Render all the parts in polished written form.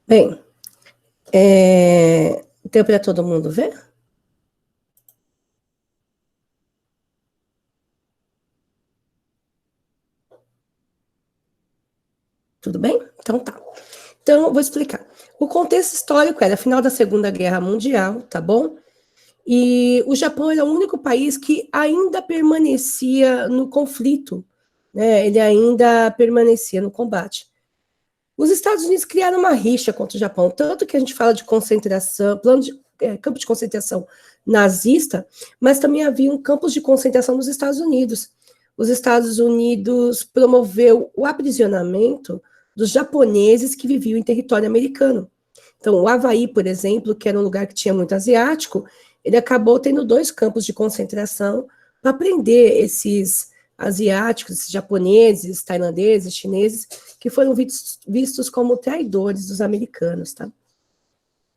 Bem, deu para todo mundo ver? Tudo bem? Então tá. Então, eu vou explicar. O contexto histórico era final da Segunda Guerra Mundial, tá bom? E o Japão era o único país que ainda permanecia no conflito, né? Ele ainda permanecia no combate. Os Estados Unidos criaram uma rixa contra o Japão, tanto que a gente fala de concentração, campo de concentração nazista, mas também havia campos de concentração nos Estados Unidos. Os Estados Unidos promoveu o aprisionamento dos japoneses que viviam em território americano. Então, o Havaí, por exemplo, que era um lugar que tinha muito asiático, ele acabou tendo 2 campos de concentração para prender esses asiáticos, japoneses, tailandeses, chineses, que foram vistos como traidores dos americanos, tá?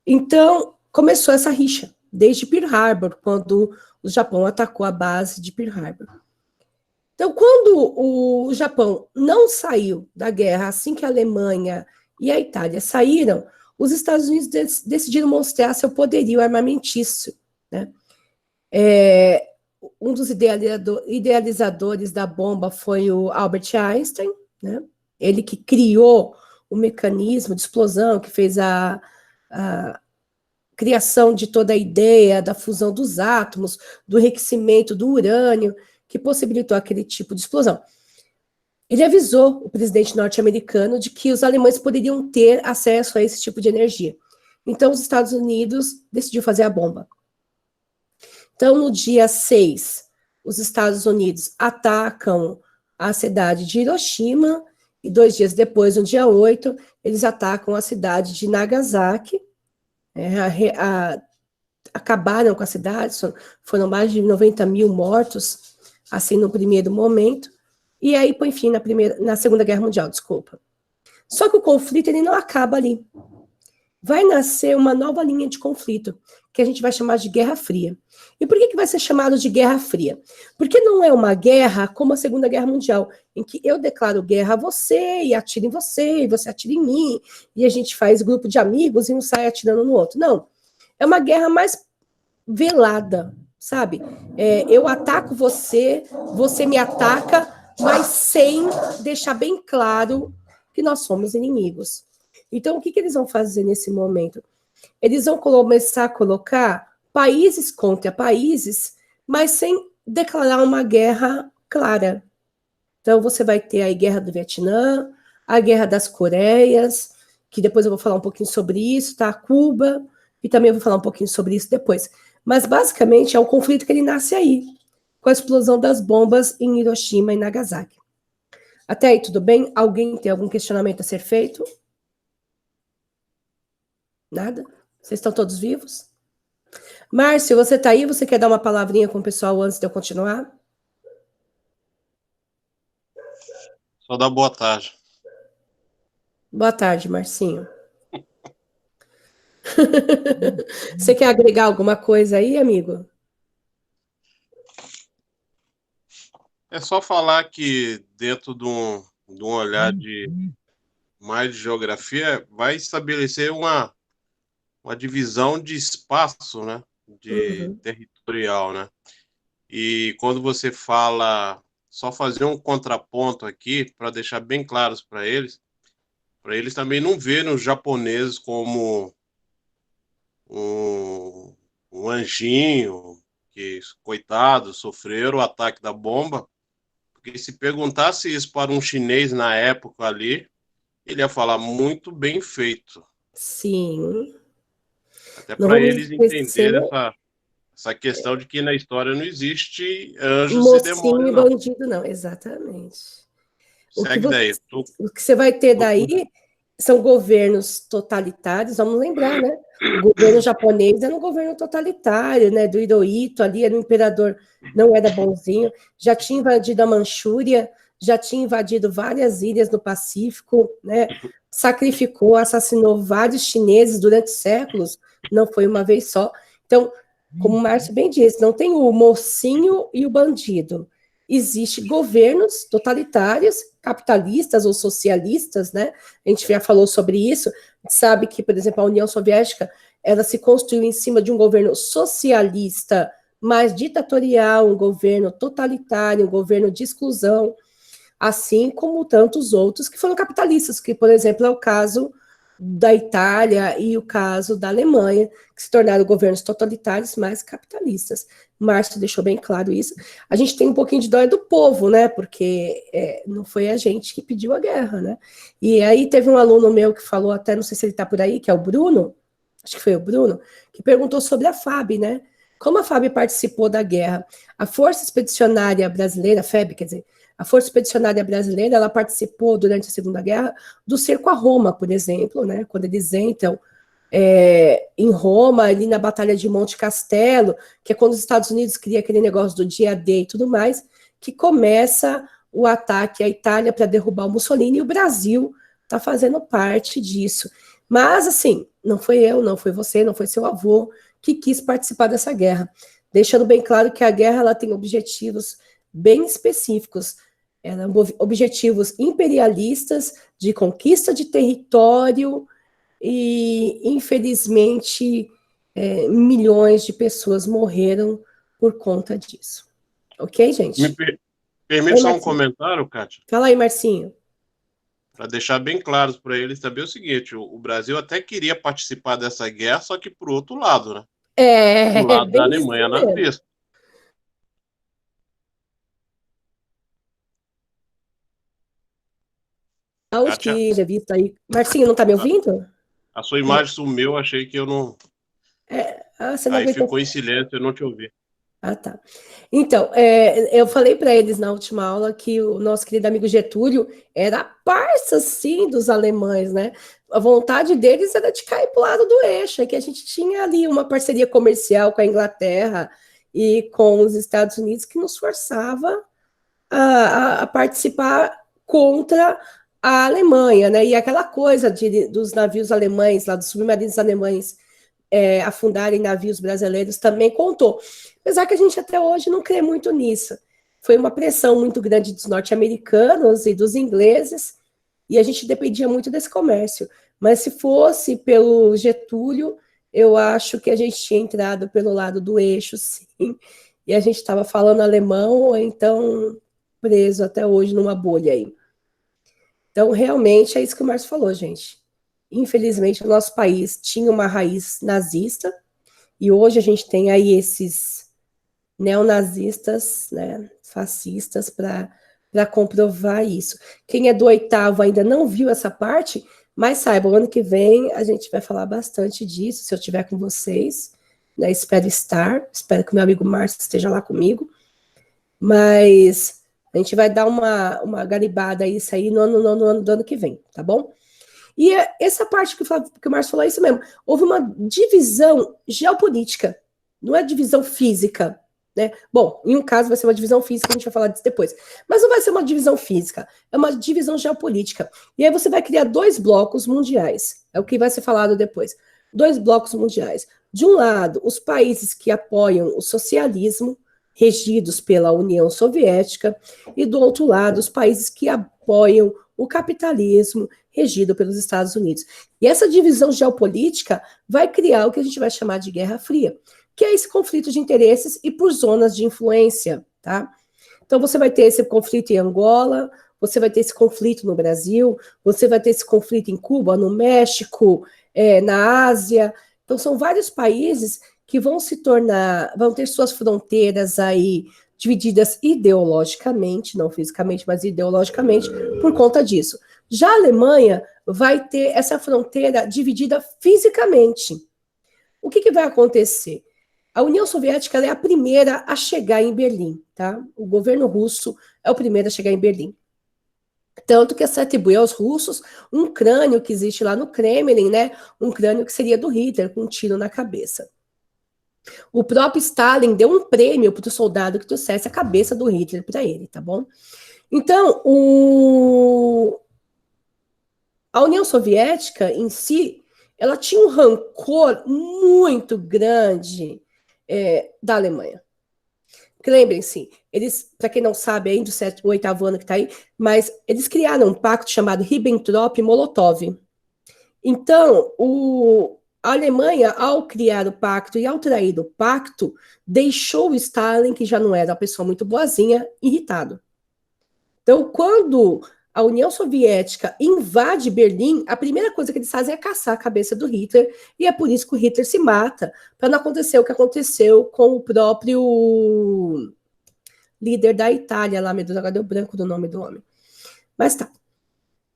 Então, começou essa rixa, desde Pearl Harbor, quando o Japão atacou a base de Pearl Harbor. Então, quando o Japão não saiu da guerra, assim que a Alemanha e a Itália saíram, os Estados Unidos decidiram mostrar seu poderio armamentício, né? Um dos idealizadores da bomba foi o Albert Einstein, né? Ele que criou o mecanismo de explosão, que fez a criação de toda a ideia da fusão dos átomos, do enriquecimento do urânio, que possibilitou aquele tipo de explosão. Ele avisou o presidente norte-americano de que os alemães poderiam ter acesso a esse tipo de energia. Então, os Estados Unidos decidiu fazer a bomba. Então, no dia 6, os Estados Unidos atacam a cidade de Hiroshima, e 2 dias depois, no dia 8, eles atacam a cidade de Nagasaki, acabaram com a cidade, foram mais de 90 mil mortos, assim, no primeiro momento, e aí põe fim na Segunda Guerra Mundial, desculpa. Só que o conflito, ele não acaba ali. Vai nascer uma nova linha de conflito, que a gente vai chamar de Guerra Fria. E por que vai ser chamado de Guerra Fria? Porque não é uma guerra como a Segunda Guerra Mundial, em que eu declaro guerra a você, e atiro em você, e você atira em mim, e a gente faz grupo de amigos e um sai atirando no outro. Não. É uma guerra mais velada, sabe? Eu ataco você, você me ataca, mas sem deixar bem claro que nós somos inimigos. Então, o que eles vão fazer nesse momento? Eles vão começar a colocar países contra países, mas sem declarar uma guerra clara. Então, você vai ter a guerra do Vietnã, a guerra das Coreias, que depois eu vou falar um pouquinho sobre isso, tá? Cuba, e também eu vou falar um pouquinho sobre isso depois. Mas, basicamente, é um conflito que ele nasce aí, com a explosão das bombas em Hiroshima e Nagasaki. Até aí, tudo bem? Alguém tem algum questionamento a ser feito? Nada? Vocês estão todos vivos? Márcio, você está aí? Você quer dar uma palavrinha com o pessoal antes de eu continuar? Só dá boa tarde. Boa tarde, Marcinho. Você quer agregar alguma coisa aí, amigo? É só falar que dentro de um olhar mais de geografia, vai estabelecer uma divisão de espaço, né? De territorial, né? E quando você fala, só fazer um contraponto aqui, para deixar bem claros para eles também não verem os japoneses como um anjinho, que, coitados, sofreram o ataque da bomba, porque se perguntasse isso para um chinês na época ali, ele ia falar muito bem feito. Sim. Até Não para vamos eles esquecer entenderem essa questão de que na história não existe anjos e mocinho demônios, e não. bandido, não. Exatamente. O que Segue daí. você vai ter daí são governos totalitários, vamos lembrar, né? O governo japonês era um governo totalitário, né? Do Hirohito ali, era um imperador, não era bonzinho, já tinha invadido a Manchúria, já tinha invadido várias ilhas no Pacífico, né? Sacrificou, assassinou vários chineses durante séculos, não foi uma vez só. Então, como o Márcio bem disse, não tem o mocinho e o bandido. Existem governos totalitários, capitalistas ou socialistas, né? A gente já falou sobre isso. A gente sabe que, por exemplo, a União Soviética, ela se construiu em cima de um governo socialista, mais ditatorial, um governo totalitário, um governo de exclusão, assim como tantos outros que foram capitalistas, que, por exemplo, é o caso da Itália e o caso da Alemanha, que se tornaram governos totalitários mais capitalistas. Márcio deixou bem claro isso. A gente tem um pouquinho de dó do povo, né? Porque não foi a gente que pediu a guerra, né? E aí teve um aluno meu que falou, até não sei se ele está por aí, que é o Bruno, acho que foi o Bruno, que perguntou sobre a FAB, né? Como a FAB participou da guerra? A Força Expedicionária Brasileira, a FEB, quer dizer, a Força Expedicionária Brasileira, ela participou durante a Segunda Guerra do cerco a Roma, por exemplo, né? Quando eles entram em Roma, ali na Batalha de Monte Castelo, que é quando os Estados Unidos cria aquele negócio do dia D e tudo mais, que começa o ataque à Itália para derrubar o Mussolini, e o Brasil está fazendo parte disso. Mas, assim, não foi eu, não foi você, não foi seu avô que quis participar dessa guerra. Deixando bem claro que a guerra ela tem objetivos bem específicos, objetivos imperialistas de conquista de território e, infelizmente, milhões de pessoas morreram por conta disso. Ok, gente? Permite só um comentário, Kátia? Fala aí, Marcinho. Para deixar bem claro para eles também o seguinte, o Brasil até queria participar dessa guerra, só que por outro lado, né? Do lado da Alemanha nazista. Aonde que já visto aí? Marcinho, não tá me ouvindo? A sua imagem sumiu, achei que eu não... Você não aí aguentou. Ficou em silêncio, eu não te ouvi. Ah, tá. Então, eu falei para eles na última aula que o nosso querido amigo Getúlio era parça, sim, dos alemães, né? A vontade deles era de cair para o lado do eixo, que a gente tinha ali uma parceria comercial com a Inglaterra e com os Estados Unidos que nos forçava a participar contra a Alemanha, né? E aquela coisa dos navios alemães, lá dos submarinos alemães, afundarem navios brasileiros também contou. Apesar que a gente até hoje não crê muito nisso. Foi uma pressão muito grande dos norte-americanos e dos ingleses, e a gente dependia muito desse comércio. Mas se fosse pelo Getúlio, eu acho que a gente tinha entrado pelo lado do eixo, sim, e a gente estava falando alemão, ou então preso até hoje numa bolha aí. Então, realmente, é isso que o Márcio falou, gente. Infelizmente, o nosso país tinha uma raiz nazista, e hoje a gente tem aí esses neonazistas, né, fascistas, para comprovar isso. Quem é do 8º ainda não viu essa parte, mas saiba, o ano que vem a gente vai falar bastante disso, se eu estiver com vocês, né, espero que o meu amigo Márcio esteja lá comigo, mas a gente vai dar uma garibada a isso aí no ano do ano que vem, tá bom? E essa parte que o Márcio falou é isso mesmo. Houve uma divisão geopolítica, não é divisão física, né? Bom, em um caso vai ser uma divisão física, a gente vai falar disso depois. Mas não vai ser uma divisão física, é uma divisão geopolítica. E aí você vai criar 2 blocos mundiais, é o que vai ser falado depois. 2 blocos mundiais. De um lado, os países que apoiam o socialismo, regidos pela União Soviética, e do outro lado, os países que apoiam o capitalismo, regido pelos Estados Unidos. E essa divisão geopolítica vai criar o que a gente vai chamar de Guerra Fria, que é esse conflito de interesses e por zonas de influência, tá? Então você vai ter esse conflito em Angola, você vai ter esse conflito no Brasil, você vai ter esse conflito em Cuba, no México, na Ásia. Então são vários países que vão ter suas fronteiras aí divididas ideologicamente, não fisicamente, mas ideologicamente, por conta disso. Já a Alemanha vai ter essa fronteira dividida fisicamente. O que vai acontecer? A União Soviética é a primeira a chegar em Berlim, tá? O governo russo é o primeiro a chegar em Berlim. Tanto que se atribui aos russos um crânio que existe lá no Kremlin, né? Um crânio que seria do Hitler, com um tiro na cabeça. O próprio Stalin deu um prêmio para o soldado que trouxesse a cabeça do Hitler para ele, tá bom? Então, a União Soviética em si, ela tinha um rancor muito grande da Alemanha. Porque lembrem-se, eles, para quem não sabe, ainda o 8º ano que está aí, mas eles criaram um pacto chamado Ribbentrop-Molotov. Então, a Alemanha, ao criar o pacto e ao trair o pacto, deixou o Stalin, que já não era uma pessoa muito boazinha, irritado. Então, quando a União Soviética invade Berlim, a primeira coisa que eles fazem é caçar a cabeça do Hitler, e é por isso que o Hitler se mata, para não acontecer o que aconteceu com o próprio líder da Itália, lá, meu Deus, agora deu branco do nome do homem. Mas tá.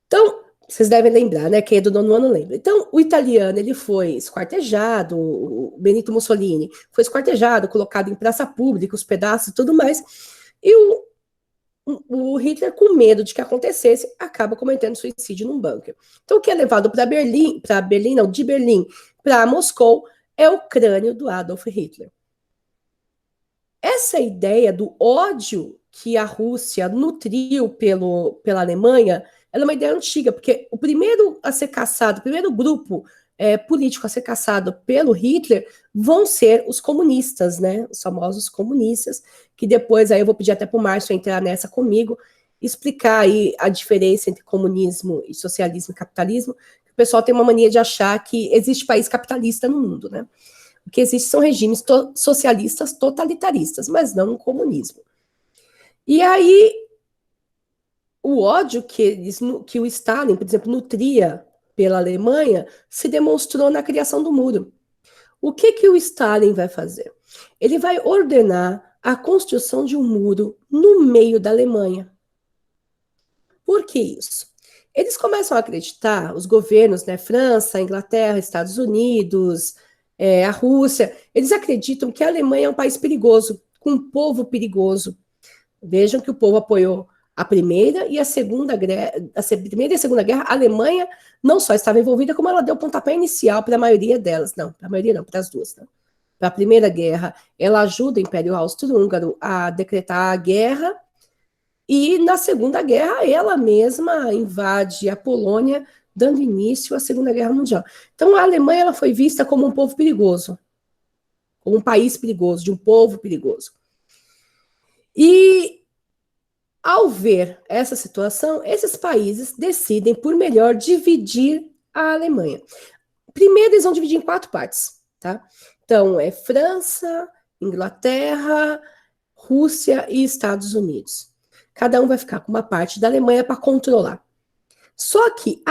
Então, vocês devem lembrar, né? Quem é do 9º ano lembra. Então, o italiano, ele foi esquartejado, o Benito Mussolini foi esquartejado, colocado em praça pública, os pedaços e tudo mais, e o Hitler, com medo de que acontecesse, acaba cometendo suicídio num bunker. Então, o que é levado de Berlim para Moscou, é o crânio do Adolf Hitler. Essa ideia do ódio que a Rússia nutriu pela Alemanha, ela é uma ideia antiga, porque o primeiro a ser caçado, o primeiro grupo político a ser caçado pelo Hitler vão ser os comunistas, né? Os famosos comunistas, que depois aí eu vou pedir até para o Márcio entrar nessa comigo, explicar aí a diferença entre comunismo e socialismo e capitalismo. O pessoal tem uma mania de achar que existe país capitalista no mundo, né? O que existe são regimes socialistas totalitaristas, mas não o comunismo. E aí, o ódio que o Stalin, por exemplo, nutria pela Alemanha, se demonstrou na criação do muro. O que o Stalin vai fazer? Ele vai ordenar a construção de um muro no meio da Alemanha. Por que isso? Eles começam a acreditar, os governos, né, França, Inglaterra, Estados Unidos, a Rússia, eles acreditam que a Alemanha é um país perigoso, com um povo perigoso. Vejam que o povo apoiou a Primeira e a Segunda Guerra, a Alemanha não só estava envolvida, como ela deu o pontapé inicial para a maioria delas. Não, para a maioria não, para as duas. Não. Para a Primeira Guerra, ela ajuda o Império Austro-Húngaro a decretar a guerra, e na Segunda Guerra, ela mesma invade a Polônia, dando início à Segunda Guerra Mundial. Então, a Alemanha ela foi vista como um povo perigoso, como um país perigoso, de um povo perigoso. E, ao ver essa situação, esses países decidem, por melhor, dividir a Alemanha. Primeiro, eles vão dividir em 4 partes, tá? Então, é França, Inglaterra, Rússia e Estados Unidos. Cada um vai ficar com uma parte da Alemanha para controlar. Só que,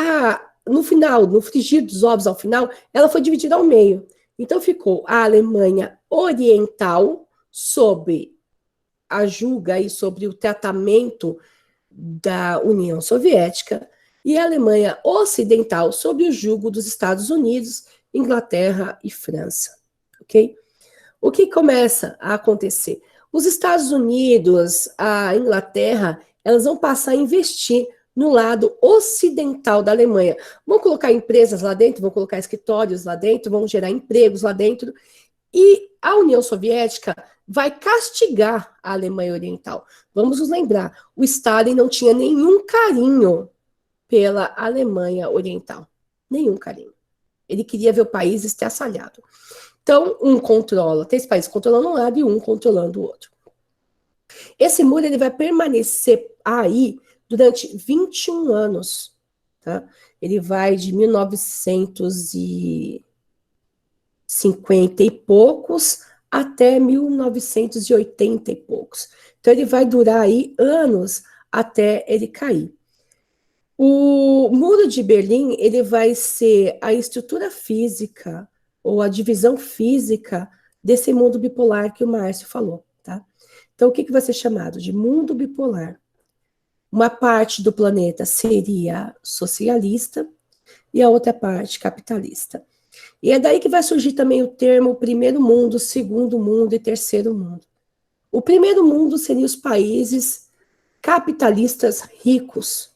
no final, no frigir dos ovos ao final, ela foi dividida ao meio. Então, ficou a Alemanha Oriental, sob a julga e sobre o tratamento da União Soviética, e a Alemanha Ocidental, sob o jugo dos Estados Unidos, Inglaterra e França. Ok? O que começa a acontecer? Os Estados Unidos, a Inglaterra, elas vão passar a investir no lado ocidental da Alemanha. Vão colocar empresas lá dentro, vão colocar escritórios lá dentro, vão gerar empregos lá dentro. E a União Soviética vai castigar a Alemanha Oriental. Vamos nos lembrar, o Stalin não tinha nenhum carinho pela Alemanha Oriental. Nenhum carinho. Ele queria ver o país estraçalhado. Então, um controla, 3 países controlando um lado e um controlando o outro. Esse muro ele vai permanecer aí durante 21 anos. Tá? Ele vai de 1950 e poucos até 1980 e poucos. Então, ele vai durar aí anos até ele cair. O Muro de Berlim ele vai ser a estrutura física ou a divisão física desse mundo bipolar que o Márcio falou, tá? Então, o que vai ser chamado de mundo bipolar? Uma parte do planeta seria socialista e a outra parte capitalista. E é daí que vai surgir também o termo primeiro mundo, segundo mundo e terceiro mundo. O primeiro mundo seria os países capitalistas ricos.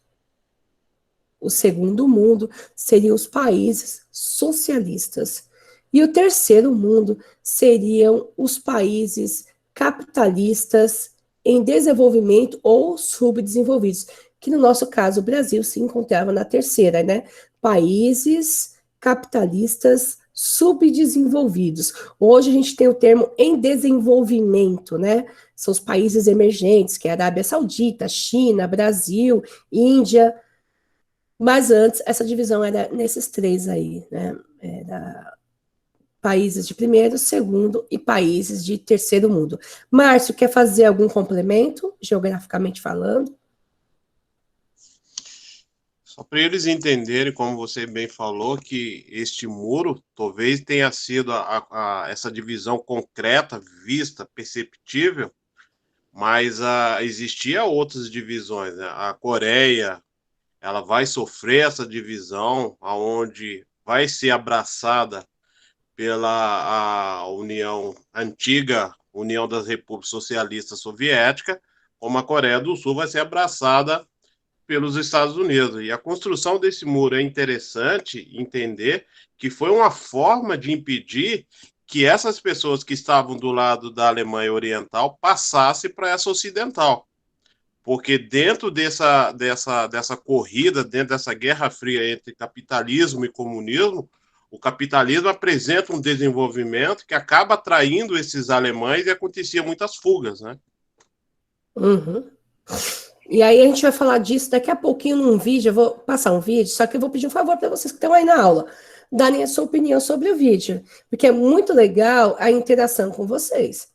O segundo mundo seriam os países socialistas. E o terceiro mundo seriam os países capitalistas em desenvolvimento ou subdesenvolvidos, que no nosso caso o Brasil se encontrava na terceira, né? Países capitalistas subdesenvolvidos. Hoje a gente tem o termo em desenvolvimento, né? São os países emergentes, que é a Arábia Saudita, China, Brasil, Índia. Mas antes, essa divisão era nesses três aí, né? Era países de primeiro, segundo e países de terceiro mundo. Márcio, quer fazer algum complemento, geograficamente falando? Só para eles entenderem, como você bem falou, que este muro talvez tenha sido essa divisão concreta, vista, perceptível, mas existia outras divisões, né? A Coreia, ela vai sofrer essa divisão, aonde vai ser abraçada pela a União antiga, União das Repúblicas Socialistas Soviéticas, como a Coreia do Sul vai ser abraçada pelos Estados Unidos. E a construção desse muro é interessante entender que foi uma forma de impedir que essas pessoas que estavam do lado da Alemanha Oriental passassem para essa ocidental. Porque dentro dessa corrida, dentro dessa guerra fria entre capitalismo e comunismo, o capitalismo apresenta um desenvolvimento que acaba atraindo esses alemães e acontecia muitas fugas, né? Uhum. E aí a gente vai falar disso daqui a pouquinho num vídeo, eu vou passar um vídeo, só que eu vou pedir um favor para vocês que estão aí na aula, darem a sua opinião sobre o vídeo, porque é muito legal a interação com vocês.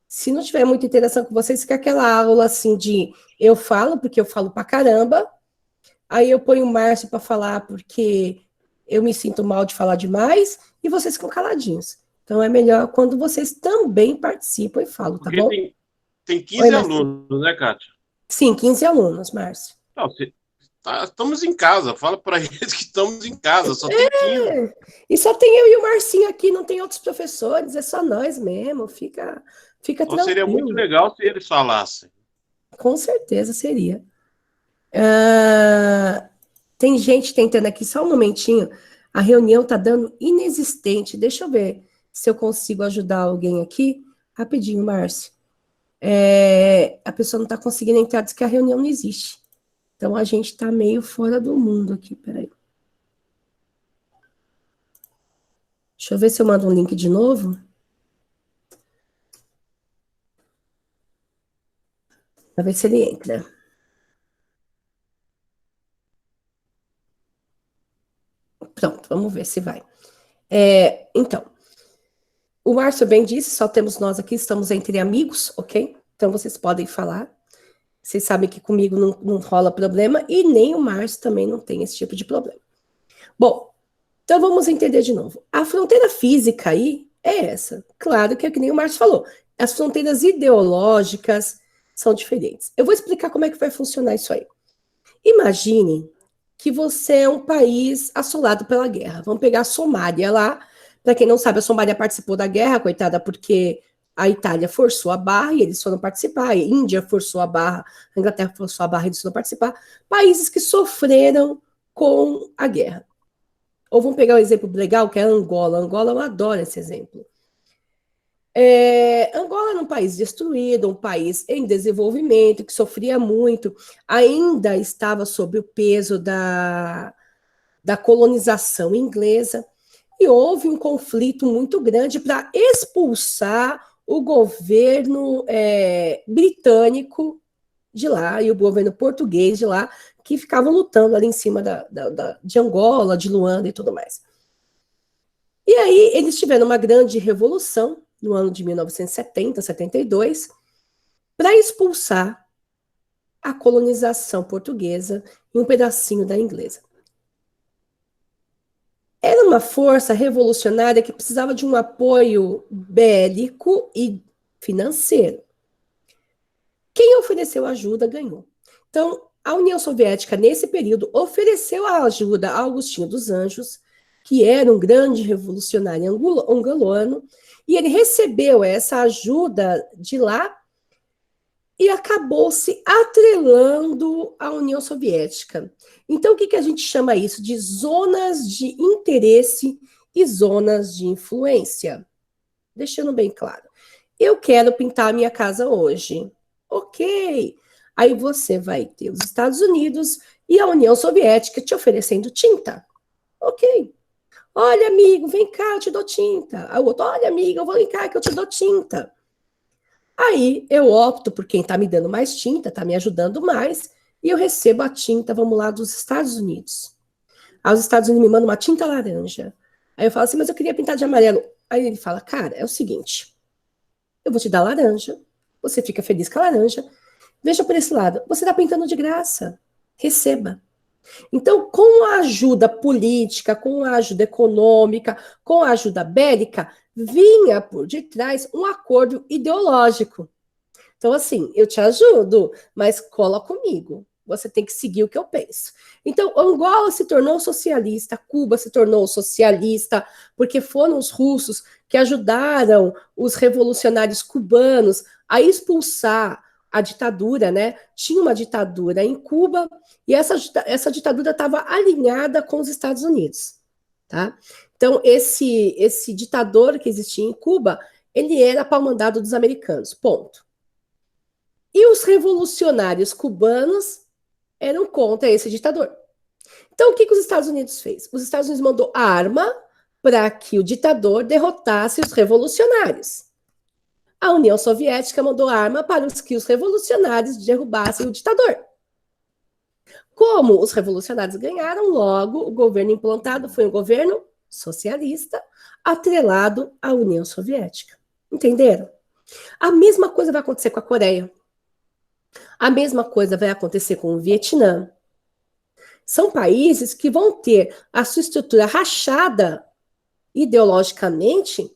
Se não tiver muita interação com vocês, fica aquela aula assim de eu falo, porque eu falo pra caramba, aí eu ponho o Márcio para falar porque eu me sinto mal de falar demais, e vocês ficam caladinhos. Então é melhor quando vocês também participam e falam, tá Porque bom? tem 15 Oi, alunos, né, Kátia? Sim, 15 alunos, Márcio. Não, estamos em casa, fala para eles que estamos em casa, só tem 15. E só tem eu e o Marcinho aqui, não tem outros professores, é só nós mesmo, fica Então seria muito tranquilo. legal se eles falassem. Com certeza seria. Tem gente tentando aqui, só um momentinho, a reunião tá dando inexistente, deixa eu ver se eu consigo ajudar alguém aqui. Rapidinho, Márcio. A pessoa não tá conseguindo entrar, diz que a reunião não existe. Então a gente tá meio fora do mundo aqui, peraí. Deixa eu ver se eu mando um link de novo. Para ver se ele entra. Pronto, vamos ver se vai. Então, o Márcio bem disse, só temos nós aqui, estamos entre amigos, ok? Então vocês podem falar. Vocês sabem que comigo não rola problema e nem o Márcio também não tem esse tipo de problema. Bom, então vamos entender de novo. A fronteira física aí é essa. Claro que é que nem o Márcio falou. As fronteiras ideológicas são diferentes. Eu vou explicar como é que vai funcionar isso aí. Imagine que você é um país assolado pela guerra. Vamos pegar a Somália lá. Para quem não sabe, a Somália participou da guerra, coitada, porque a Itália forçou a barra e eles foram participar. A Índia forçou a barra, a Inglaterra forçou a barra e eles foram participar. Países que sofreram com a guerra. Ou vamos pegar um exemplo legal, que é a Angola. Angola, eu adoro esse exemplo. Angola era um país destruído, um país em desenvolvimento, que sofria muito, ainda estava sob o peso da colonização inglesa, e houve um conflito muito grande para expulsar o governo britânico de lá e o governo português de lá, que ficavam lutando ali em cima de Angola, de Luanda e tudo mais. E aí eles tiveram uma grande revolução no ano de 1970, 72, para expulsar a colonização portuguesa e um pedacinho da inglesa. Era uma força revolucionária que precisava de um apoio bélico e financeiro. Quem ofereceu ajuda ganhou. Então, a União Soviética, nesse período, ofereceu a ajuda a Agostinho dos Anjos, que era um grande revolucionário angolano, e ele recebeu essa ajuda de lá e acabou se atrelando à União Soviética. Então, o que a gente chama isso? De zonas de interesse e zonas de influência. Deixando bem claro. Eu quero pintar a minha casa hoje. Ok. Aí você vai ter os Estados Unidos e a União Soviética te oferecendo tinta. Ok. Olha, amigo, vem cá, eu te dou tinta. Aí o outro, olha, amigo, eu vou vem cá que eu te dou tinta. Aí eu opto por quem está me dando mais tinta, está me ajudando mais, e eu recebo a tinta, vamos lá, dos Estados Unidos. Aí os Estados Unidos me mandam uma tinta laranja. Aí eu falo assim, mas eu queria pintar de amarelo. Aí ele fala, cara, é o seguinte, eu vou te dar laranja, você fica feliz com a laranja, veja por esse lado, você está pintando de graça, receba. Então, com a ajuda política, com a ajuda econômica, com a ajuda bélica, vinha por detrás um acordo ideológico. Então, assim, eu te ajudo, mas cola comigo. Você tem que seguir o que eu penso. Então, Angola se tornou socialista, Cuba se tornou socialista, porque foram os russos que ajudaram os revolucionários cubanos a expulsar a ditadura, né? Tinha uma ditadura em Cuba e essa ditadura estava alinhada com os Estados Unidos, tá? Então, esse ditador que existia em Cuba, ele era pau-mandado dos americanos, ponto. E os revolucionários cubanos eram contra esse ditador. Então, o que os Estados Unidos fez? Os Estados Unidos mandou arma para que o ditador derrotasse os revolucionários. A União Soviética mandou arma para que os revolucionários derrubassem o ditador. Como os revolucionários ganharam, logo o governo implantado foi um governo socialista atrelado à União Soviética. Entenderam? A mesma coisa vai acontecer com a Coreia. A mesma coisa vai acontecer com o Vietnã. São países que vão ter a sua estrutura rachada ideologicamente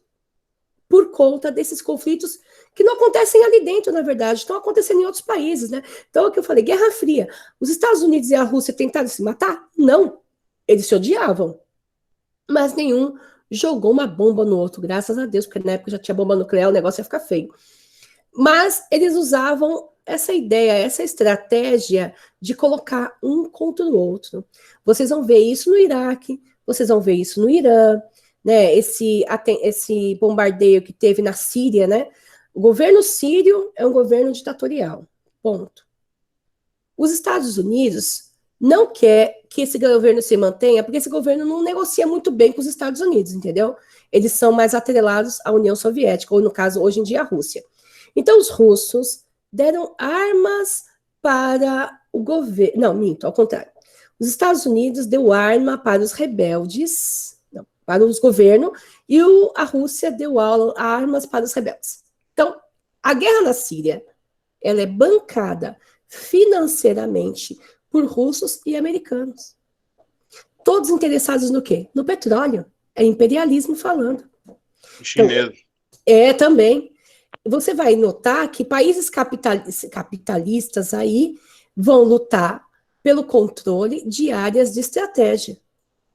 por conta desses conflitos que não acontecem ali dentro, na verdade, estão acontecendo em outros países, né? Então, é o que eu falei, Guerra Fria. Os Estados Unidos e a Rússia tentaram se matar? Não. Eles se odiavam. Mas nenhum jogou uma bomba no outro, graças a Deus, porque na época já tinha bomba nuclear, o negócio ia ficar feio. Mas eles usavam essa ideia, essa estratégia de colocar um contra o outro. Vocês vão ver isso no Iraque, vocês vão ver isso no Irã, né? Esse bombardeio que teve na Síria, né? O governo sírio é um governo ditatorial, ponto. Os Estados Unidos não quer que esse governo se mantenha, porque esse governo não negocia muito bem com os Estados Unidos, entendeu? Eles são mais atrelados à União Soviética, ou no caso, hoje em dia, a Rússia. Então, os russos deram armas para o governo. Não, minto, ao contrário. Os Estados Unidos deu arma para os rebeldes, não, para os governos, e a Rússia deu armas para os rebeldes. Então, a guerra na Síria, ela é bancada financeiramente por russos e americanos. Todos interessados no quê? No petróleo. É imperialismo falando. Chinês. Então, também. Você vai notar que países capitalistas aí vão lutar pelo controle de áreas de estratégia.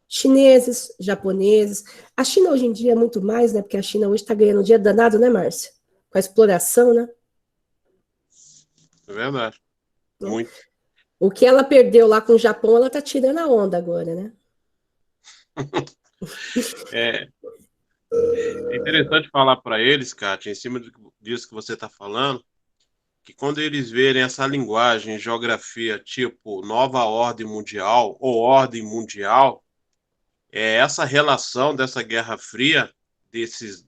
Chineses, japoneses. A China hoje em dia é muito mais, né? Porque a China hoje está ganhando um dia danado, né, Márcia? Com a exploração, né? É verdade. Muito. O que ela perdeu lá com o Japão, ela está tirando a onda agora, né? É interessante falar para eles, Kátia, em cima disso que você está falando, que quando eles verem essa linguagem, geografia, tipo nova ordem mundial ou ordem mundial, é essa relação dessa Guerra Fria,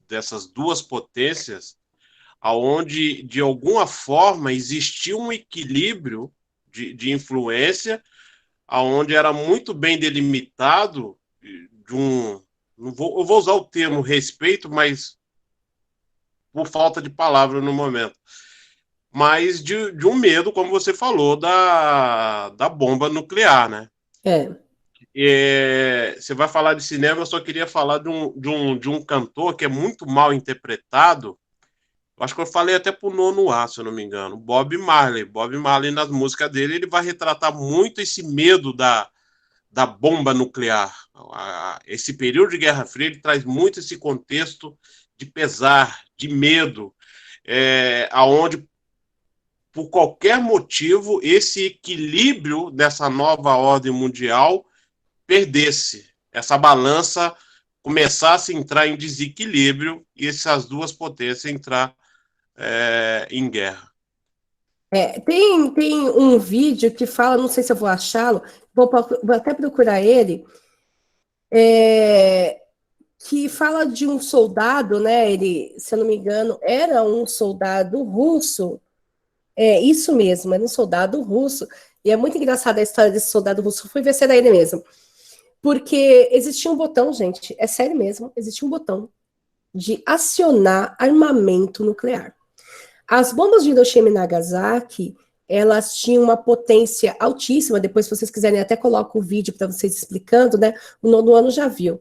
dessas duas potências, aonde de alguma forma existia um equilíbrio de influência, aonde era muito bem delimitado de um, eu vou usar o termo respeito, mas por falta de palavra no momento, mas de um medo, como você falou, da bomba nuclear, né? Você vai falar de cinema, eu só queria falar de um cantor que é muito mal interpretado. Acho que eu falei até pro Nono A, se eu não me engano. Bob Marley. Bob Marley, nas músicas dele, ele vai retratar muito esse medo da bomba nuclear. Esse período de Guerra Fria, ele traz muito esse contexto de pesar, de medo, aonde, por qualquer motivo, esse equilíbrio dessa nova ordem mundial perdesse. Essa balança começasse a entrar em desequilíbrio e essas duas potências entrar em guerra. Tem um vídeo que fala, não sei se eu vou achá-lo, vou até procurar ele, que fala de um soldado, né? Ele, se eu não me engano, era um soldado russo. É isso mesmo, era um soldado russo. E é muito engraçada a história desse soldado russo. Fui ver se era ele mesmo. Porque existia um botão, gente, é sério mesmo, existia um botão de acionar armamento nuclear. As bombas de Hiroshima e Nagasaki, elas tinham uma potência altíssima. Depois, se vocês quiserem, até coloco o vídeo para vocês explicando, né? O nono ano já viu.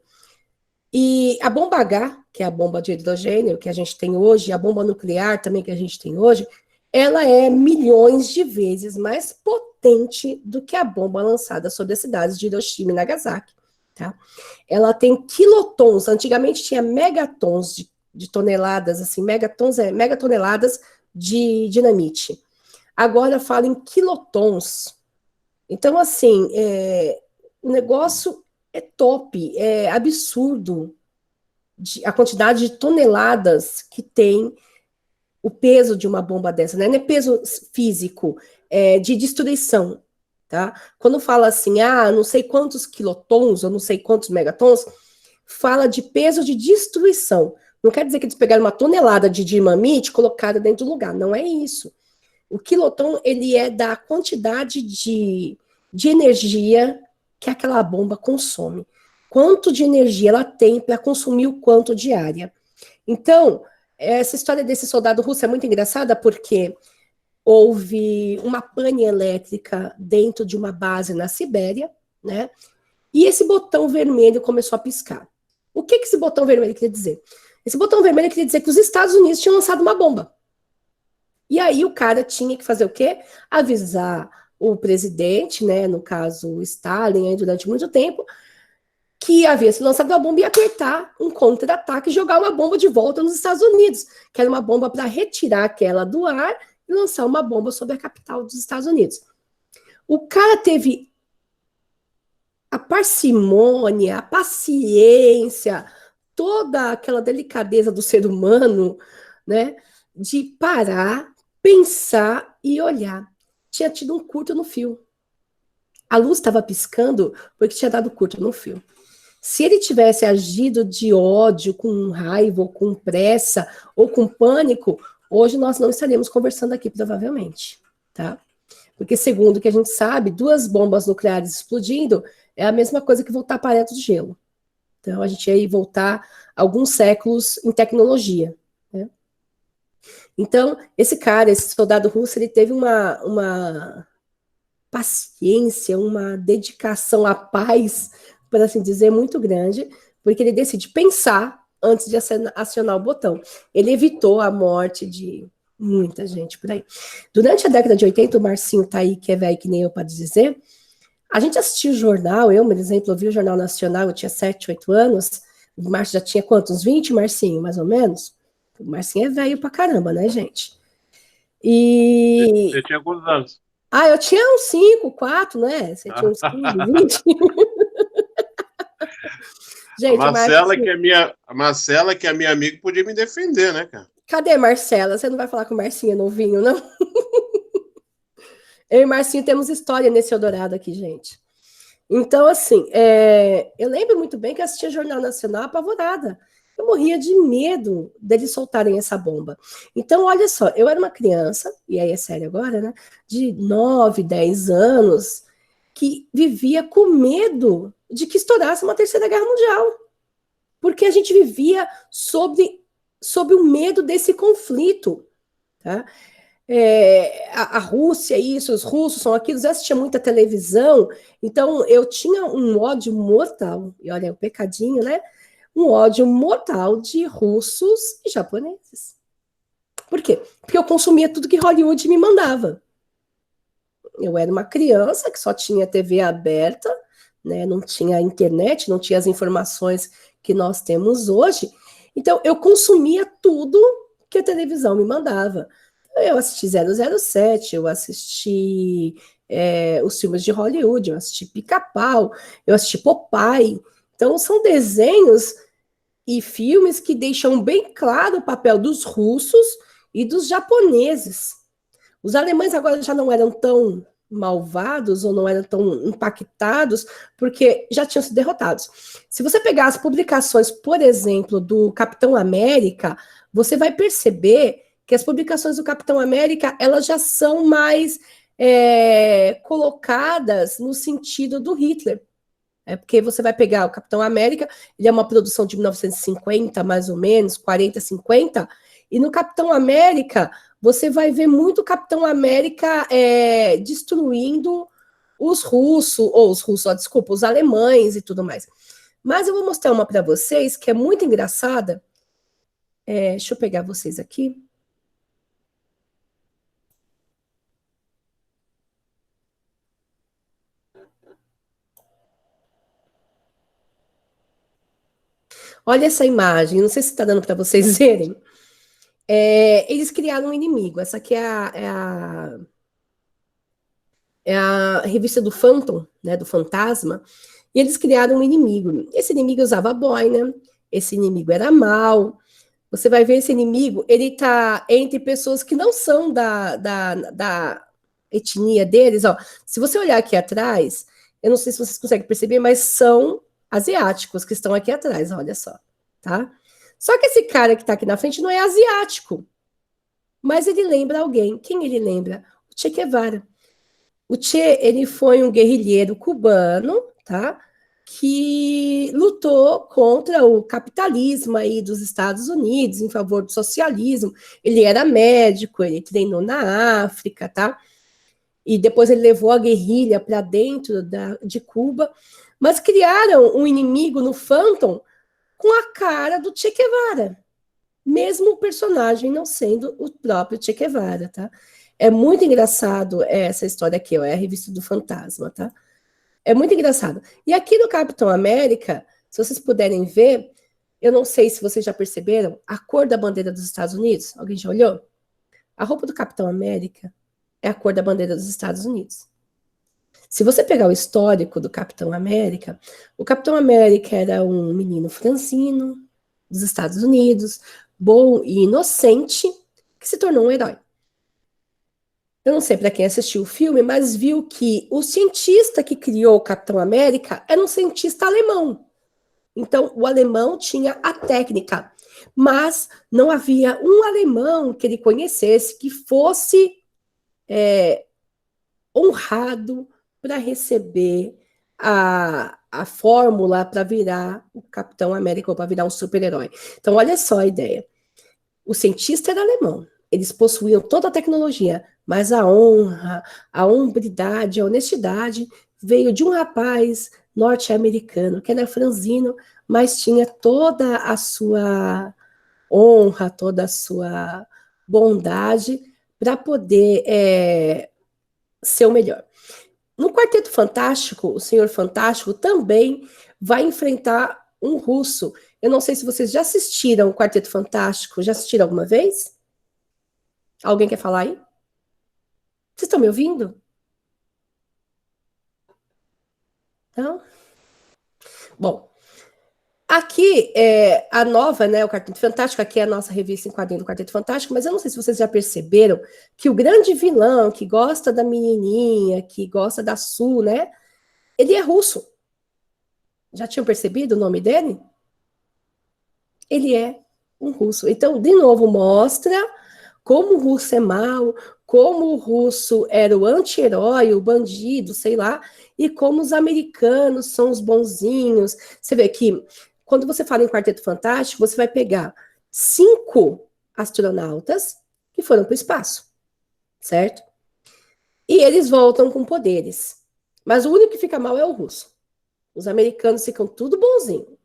E a bomba H, que é a bomba de hidrogênio que a gente tem hoje, a bomba nuclear também que a gente tem hoje, ela é milhões de vezes mais potente do que a bomba lançada sobre as cidades de Hiroshima e Nagasaki. Tá? Ela tem quilotons, antigamente tinha megatons de toneladas, assim, megatons é megatoneladas de dinamite. Agora fala em quilotons. Então, assim, o negócio é top, é absurdo a quantidade de toneladas que tem o peso de uma bomba dessa, né? Não é peso físico, é de destruição, tá? Quando fala assim, não sei quantos quilotons, ou não sei quantos megatons, fala de peso de destruição. Não quer dizer que eles pegaram uma tonelada de dinamite e colocaram dentro do lugar, não é isso. O quiloton, ele é da quantidade de energia que aquela bomba consome. Quanto de energia ela tem para consumir o quanto diária. Então, essa história desse soldado russo é muito engraçada porque houve uma pane elétrica dentro de uma base na Sibéria, né? E esse botão vermelho começou a piscar. O que esse botão vermelho queria dizer? Esse botão vermelho queria dizer que os Estados Unidos tinham lançado uma bomba. E aí o cara tinha que fazer o quê? Avisar o presidente, né, no caso o Stalin, aí, durante muito tempo, que havia se lançado uma bomba e apertar um contra-ataque e jogar uma bomba de volta nos Estados Unidos, que era uma bomba para retirar aquela do ar e lançar uma bomba sobre a capital dos Estados Unidos. O cara teve a parcimônia, a paciência, toda aquela delicadeza do ser humano, né, de parar, pensar e olhar. Tinha tido um curto no fio. A luz estava piscando porque tinha dado curto no fio. Se ele tivesse agido de ódio, com raiva, ou com pressa, ou com pânico, hoje nós não estaríamos conversando aqui, provavelmente, tá? Porque, segundo o que a gente sabe, 2 bombas nucleares explodindo é a mesma coisa que voltar para dentro do gelo. Então, a gente ia voltar alguns séculos em tecnologia, né? Então, esse cara, esse soldado russo, ele teve uma paciência, uma dedicação à paz, por assim dizer, muito grande, porque ele decide pensar antes de acionar o botão. Ele evitou a morte de muita gente por aí. Durante a década de 80, o Marcinho tá aí, que é velho que nem eu para dizer, a gente assistia o jornal, eu, por exemplo, eu vi o Jornal Nacional, eu tinha 7, 8 anos, o Márcio já tinha quantos? 20, Marcinho, mais ou menos? O Marcinho é velho pra caramba, né, gente? E... Você tinha quantos anos? eu tinha uns 5, 4, né? Você tinha uns 15, 20. Gente, a Marcela, que é minha amiga, podia me defender, né, cara? Cadê Marcela? Você não vai falar com o Marcinho novinho, não? Eu e Marcinho temos história nesse Eldorado aqui, gente. Então, assim, eu lembro muito bem que eu assistia Jornal Nacional apavorada. Eu morria de medo deles soltarem essa bomba. Então, olha só, eu era uma criança, e aí é sério agora, né? De 9, 10 anos, que vivia com medo de que estourasse uma terceira guerra mundial. Porque a gente vivia sob o medo desse conflito, tá? A Rússia, isso, os russos são aquilo, eu assistia muita televisão, então eu tinha um ódio mortal, e olha, o pecadinho, né? Um ódio mortal de russos e japoneses. Por quê? Porque eu consumia tudo que Hollywood me mandava. Eu era uma criança que só tinha TV aberta, né? Não tinha internet, não tinha as informações que nós temos hoje. Então, eu consumia tudo que a televisão me mandava. Eu assisti 007, eu assisti os filmes de Hollywood, eu assisti Pica-Pau, eu assisti Popeye. Então, são desenhos e filmes que deixam bem claro o papel dos russos e dos japoneses. Os alemães agora já não eram tão malvados ou não eram tão impactados, porque já tinham sido derrotados. Se você pegar as publicações, por exemplo, do Capitão América, você vai perceber que as publicações do Capitão América, elas já são mais colocadas no sentido do Hitler. É porque você vai pegar o Capitão América, ele é uma produção de 1950, mais ou menos, 40, 50, e no Capitão América, você vai ver muito o Capitão América destruindo os russos, desculpa, os alemães e tudo mais. Mas eu vou mostrar uma para vocês que é muito engraçada. Deixa eu pegar vocês aqui. Olha essa imagem, não sei se está dando para vocês verem. Eles criaram um inimigo. Essa aqui é a revista do Phantom, né, do Fantasma, e eles criaram um inimigo. Esse inimigo usava boina, esse inimigo era mau. Você vai ver esse inimigo, ele está entre pessoas que não são da etnia deles. Ó. Se você olhar aqui atrás, eu não sei se vocês conseguem perceber, mas são asiáticos que estão aqui atrás, olha só, tá? Só que esse cara que está aqui na frente não é asiático, mas ele lembra alguém. Quem ele lembra? O Che Guevara. O Che, ele foi um guerrilheiro cubano, tá? Que lutou contra o capitalismo aí dos Estados Unidos, em favor do socialismo. Ele era médico, ele treinou na África, tá? E depois ele levou a guerrilha para dentro de Cuba. Mas criaram um inimigo no Phantom com a cara do Che Guevara. Mesmo o personagem não sendo o próprio Che Guevara, tá? É muito engraçado essa história aqui, ó, é a revista do Fantasma, tá? É muito engraçado. E aqui no Capitão América, se vocês puderem ver, eu não sei se vocês já perceberam, a cor da bandeira dos Estados Unidos, alguém já olhou? A roupa do Capitão América é a cor da bandeira dos Estados Unidos. Se você pegar o histórico do Capitão América, o Capitão América era um menino franzino dos Estados Unidos, bom e inocente, que se tornou um herói. Eu não sei para quem assistiu o filme, mas viu que o cientista que criou o Capitão América era um cientista alemão. Então, o alemão tinha a técnica, mas não havia um alemão que ele conhecesse que fosse honrado para receber a fórmula para virar o Capitão América ou para virar um super-herói. Então, olha só a ideia. O cientista era alemão, eles possuíam toda a tecnologia, mas a honra, a hombridade, a honestidade veio de um rapaz norte-americano, que era franzino, mas tinha toda a sua honra, toda a sua bondade para poder ser o melhor. No Quarteto Fantástico, o Senhor Fantástico também vai enfrentar um russo. Eu não sei se vocês já assistiram o Quarteto Fantástico. Já assistiram alguma vez? Alguém quer falar aí? Vocês estão me ouvindo? Não? Bom, aqui a nova, né, o Quarteto Fantástico, aqui é a nossa revista em quadrinho do Quarteto Fantástico, mas eu não sei se vocês já perceberam que o grande vilão que gosta da menininha, que gosta da Sue, né, ele é russo. Já tinham percebido o nome dele? Ele é um russo. Então, de novo, mostra como o russo é mau, como o russo era o anti-herói, o bandido, sei lá, e como os americanos são os bonzinhos. Você vê que, quando você fala em Quarteto Fantástico, você vai pegar 5 astronautas que foram para o espaço, certo? E eles voltam com poderes. Mas o único que fica mal é o russo. Os americanos ficam tudo bonzinho.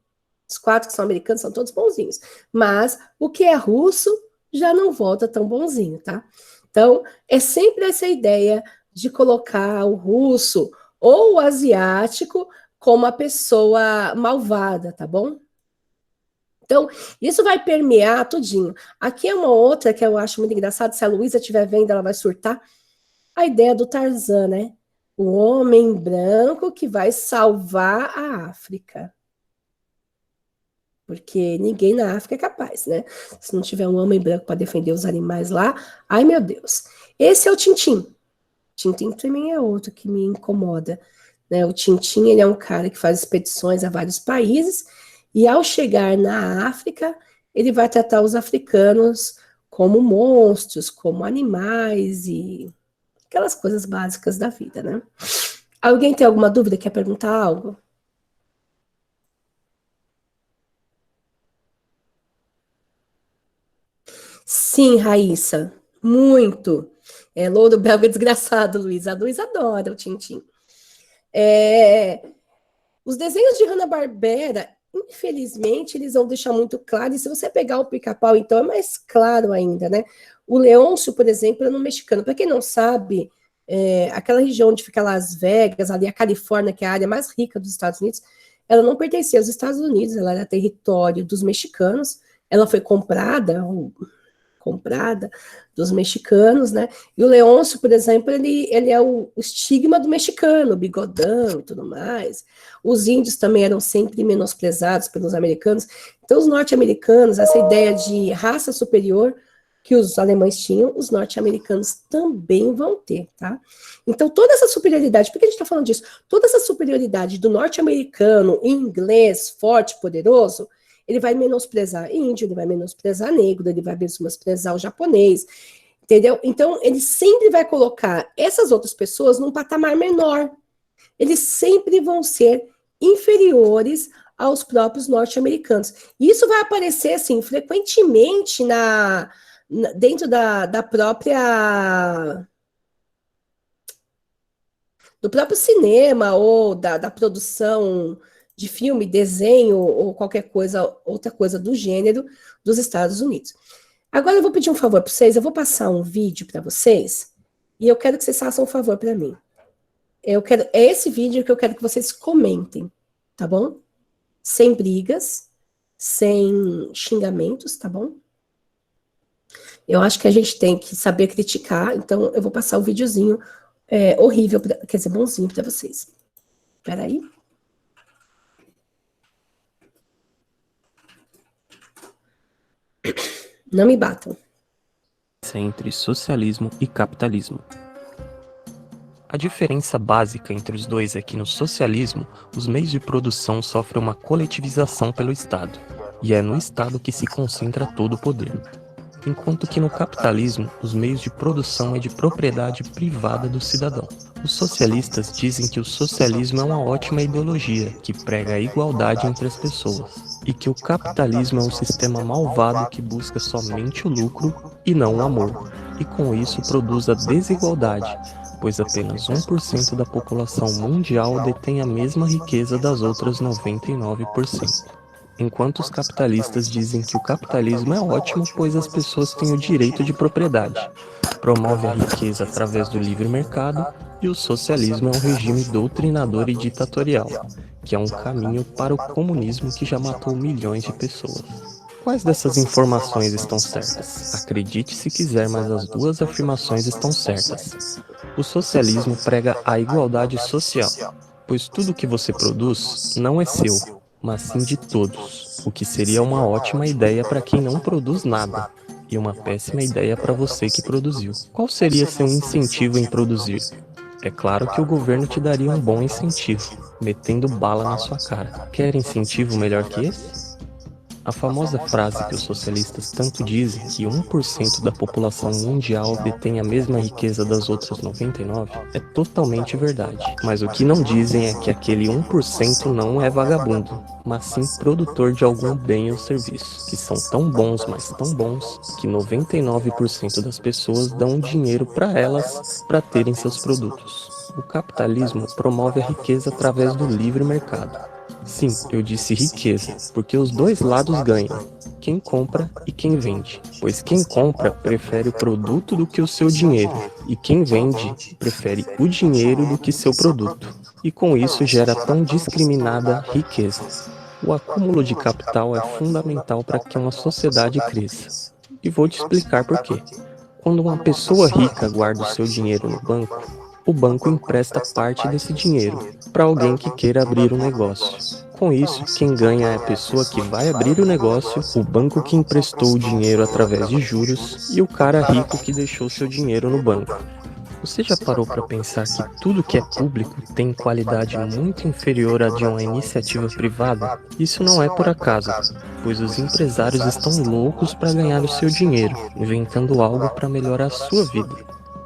Os 4 que são americanos são todos bonzinhos. Mas o que é russo já não volta tão bonzinho, tá? Então, é sempre essa ideia de colocar o russo ou o asiático como a pessoa malvada, tá bom? Então, isso vai permear tudinho. Aqui é uma outra que eu acho muito engraçada, se a Luísa estiver vendo, ela vai surtar. A ideia do Tarzan, né? O homem branco que vai salvar a África. Porque ninguém na África é capaz, né? Se não tiver um homem branco para defender os animais lá, ai meu Deus. Esse é o Tintim. Tintin também é outro que me incomoda, né? O Tintin, ele é um cara que faz expedições a vários países, e ao chegar na África, ele vai tratar os africanos como monstros, como animais e aquelas coisas básicas da vida, né? Alguém tem alguma dúvida? Quer perguntar algo? Sim, Raíssa, muito. Louro belga desgraçado, Luiz. A Luiz adora o Tintim. Os desenhos de Hanna-Barbera, infelizmente, eles vão deixar muito claro, e se você pegar o Pica-Pau, então é mais claro ainda, né? O Leôncio, por exemplo, é no mexicano. Para quem não sabe, aquela região onde fica Las Vegas, ali a Califórnia, que é a área mais rica dos Estados Unidos, ela não pertencia aos Estados Unidos, ela era território dos mexicanos, ela foi comprada dos mexicanos, né? E o Leôncio, por exemplo, ele é o estigma do mexicano, o bigodão e tudo mais. Os índios também eram sempre menosprezados pelos americanos. Então, os norte-americanos, essa ideia de raça superior que os alemães tinham, os norte-americanos também vão ter, tá? Então, toda essa superioridade, por que a gente está falando disso? Toda essa superioridade do norte-americano, inglês, forte, poderoso, ele vai menosprezar índio, ele vai menosprezar negro, ele vai menosprezar o japonês, entendeu? Então, ele sempre vai colocar essas outras pessoas num patamar menor. Eles sempre vão ser inferiores aos próprios norte-americanos. E isso vai aparecer, assim, frequentemente dentro da própria... do próprio cinema ou da produção de filme, desenho ou qualquer coisa, outra coisa do gênero dos Estados Unidos. Agora eu vou pedir um favor para vocês, eu vou passar um vídeo para vocês e eu quero que vocês façam um favor para mim. É esse vídeo que eu quero que vocês comentem, tá bom? Sem brigas, sem xingamentos, tá bom? Eu acho que a gente tem que saber criticar, então eu vou passar um videozinho horrível, quer dizer, bonzinho para vocês. Espera aí. Não me batam. Entre socialismo e capitalismo. A diferença básica entre os dois é que no socialismo, os meios de produção sofrem uma coletivização pelo Estado, e é no Estado que se concentra todo o poder. Enquanto que no capitalismo, os meios de produção é de propriedade privada do cidadão. Os socialistas dizem que o socialismo é uma ótima ideologia, que prega a igualdade entre as pessoas, e que o capitalismo é um sistema malvado que busca somente o lucro e não o amor, e com isso produz a desigualdade, pois apenas 1% da população mundial detém a mesma riqueza das outras 99%. Enquanto os capitalistas dizem que o capitalismo é ótimo, pois as pessoas têm o direito de propriedade, promove a riqueza através do livre mercado, e o socialismo é um regime doutrinador e ditatorial, que é um caminho para o comunismo que já matou milhões de pessoas. Quais dessas informações estão certas? Acredite se quiser, mas as duas afirmações estão certas. O socialismo prega a igualdade social, pois tudo que você produz não é seu, mas sim de todos, o que seria uma ótima ideia para quem não produz nada, e uma péssima ideia para você que produziu. Qual seria seu incentivo em produzir? É claro que o governo te daria um bom incentivo, metendo bala na sua cara. Quer incentivo melhor que esse? A famosa frase que os socialistas tanto dizem, que 1% da população mundial detém a mesma riqueza das outras 99%, é totalmente verdade. Mas o que não dizem é que aquele 1% não é vagabundo, mas sim produtor de algum bem ou serviço, que são tão bons, mas tão bons, que 99% das pessoas dão dinheiro para elas para terem seus produtos. O capitalismo promove a riqueza através do livre mercado. Sim, eu disse riqueza, porque os dois lados ganham, quem compra e quem vende, pois quem compra prefere o produto do que o seu dinheiro, e quem vende prefere o dinheiro do que seu produto, e com isso gera tão discriminada riqueza. O acúmulo de capital é fundamental para que uma sociedade cresça, e vou te explicar por quê. Quando uma pessoa rica guarda o seu dinheiro no banco, o banco empresta parte desse dinheiro para alguém que queira abrir um negócio. Com isso, quem ganha é a pessoa que vai abrir o negócio, o banco que emprestou o dinheiro através de juros e o cara rico que deixou seu dinheiro no banco. Você já parou para pensar que tudo que é público tem qualidade muito inferior à de uma iniciativa privada? Isso não é por acaso, pois os empresários estão loucos para ganhar o seu dinheiro, inventando algo para melhorar a sua vida.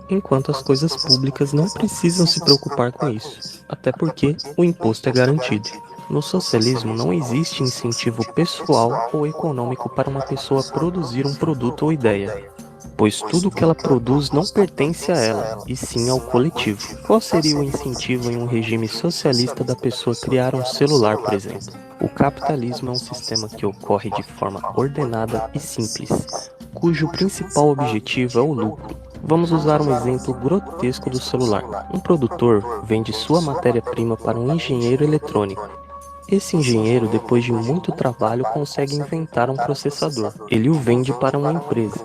Enquanto as coisas públicas não precisam se preocupar com isso, até porque o imposto é garantido. No socialismo não existe incentivo pessoal ou econômico para uma pessoa produzir um produto ou ideia, pois tudo que ela produz não pertence a ela, e sim ao coletivo. Qual seria o incentivo em um regime socialista da pessoa criar um celular, por exemplo? O capitalismo é um sistema que ocorre de forma ordenada e simples, cujo principal objetivo é o lucro. Vamos usar um exemplo grotesco do celular. Um produtor vende sua matéria-prima para um engenheiro eletrônico. Esse engenheiro, depois de muito trabalho, consegue inventar um processador. Ele o vende para uma empresa.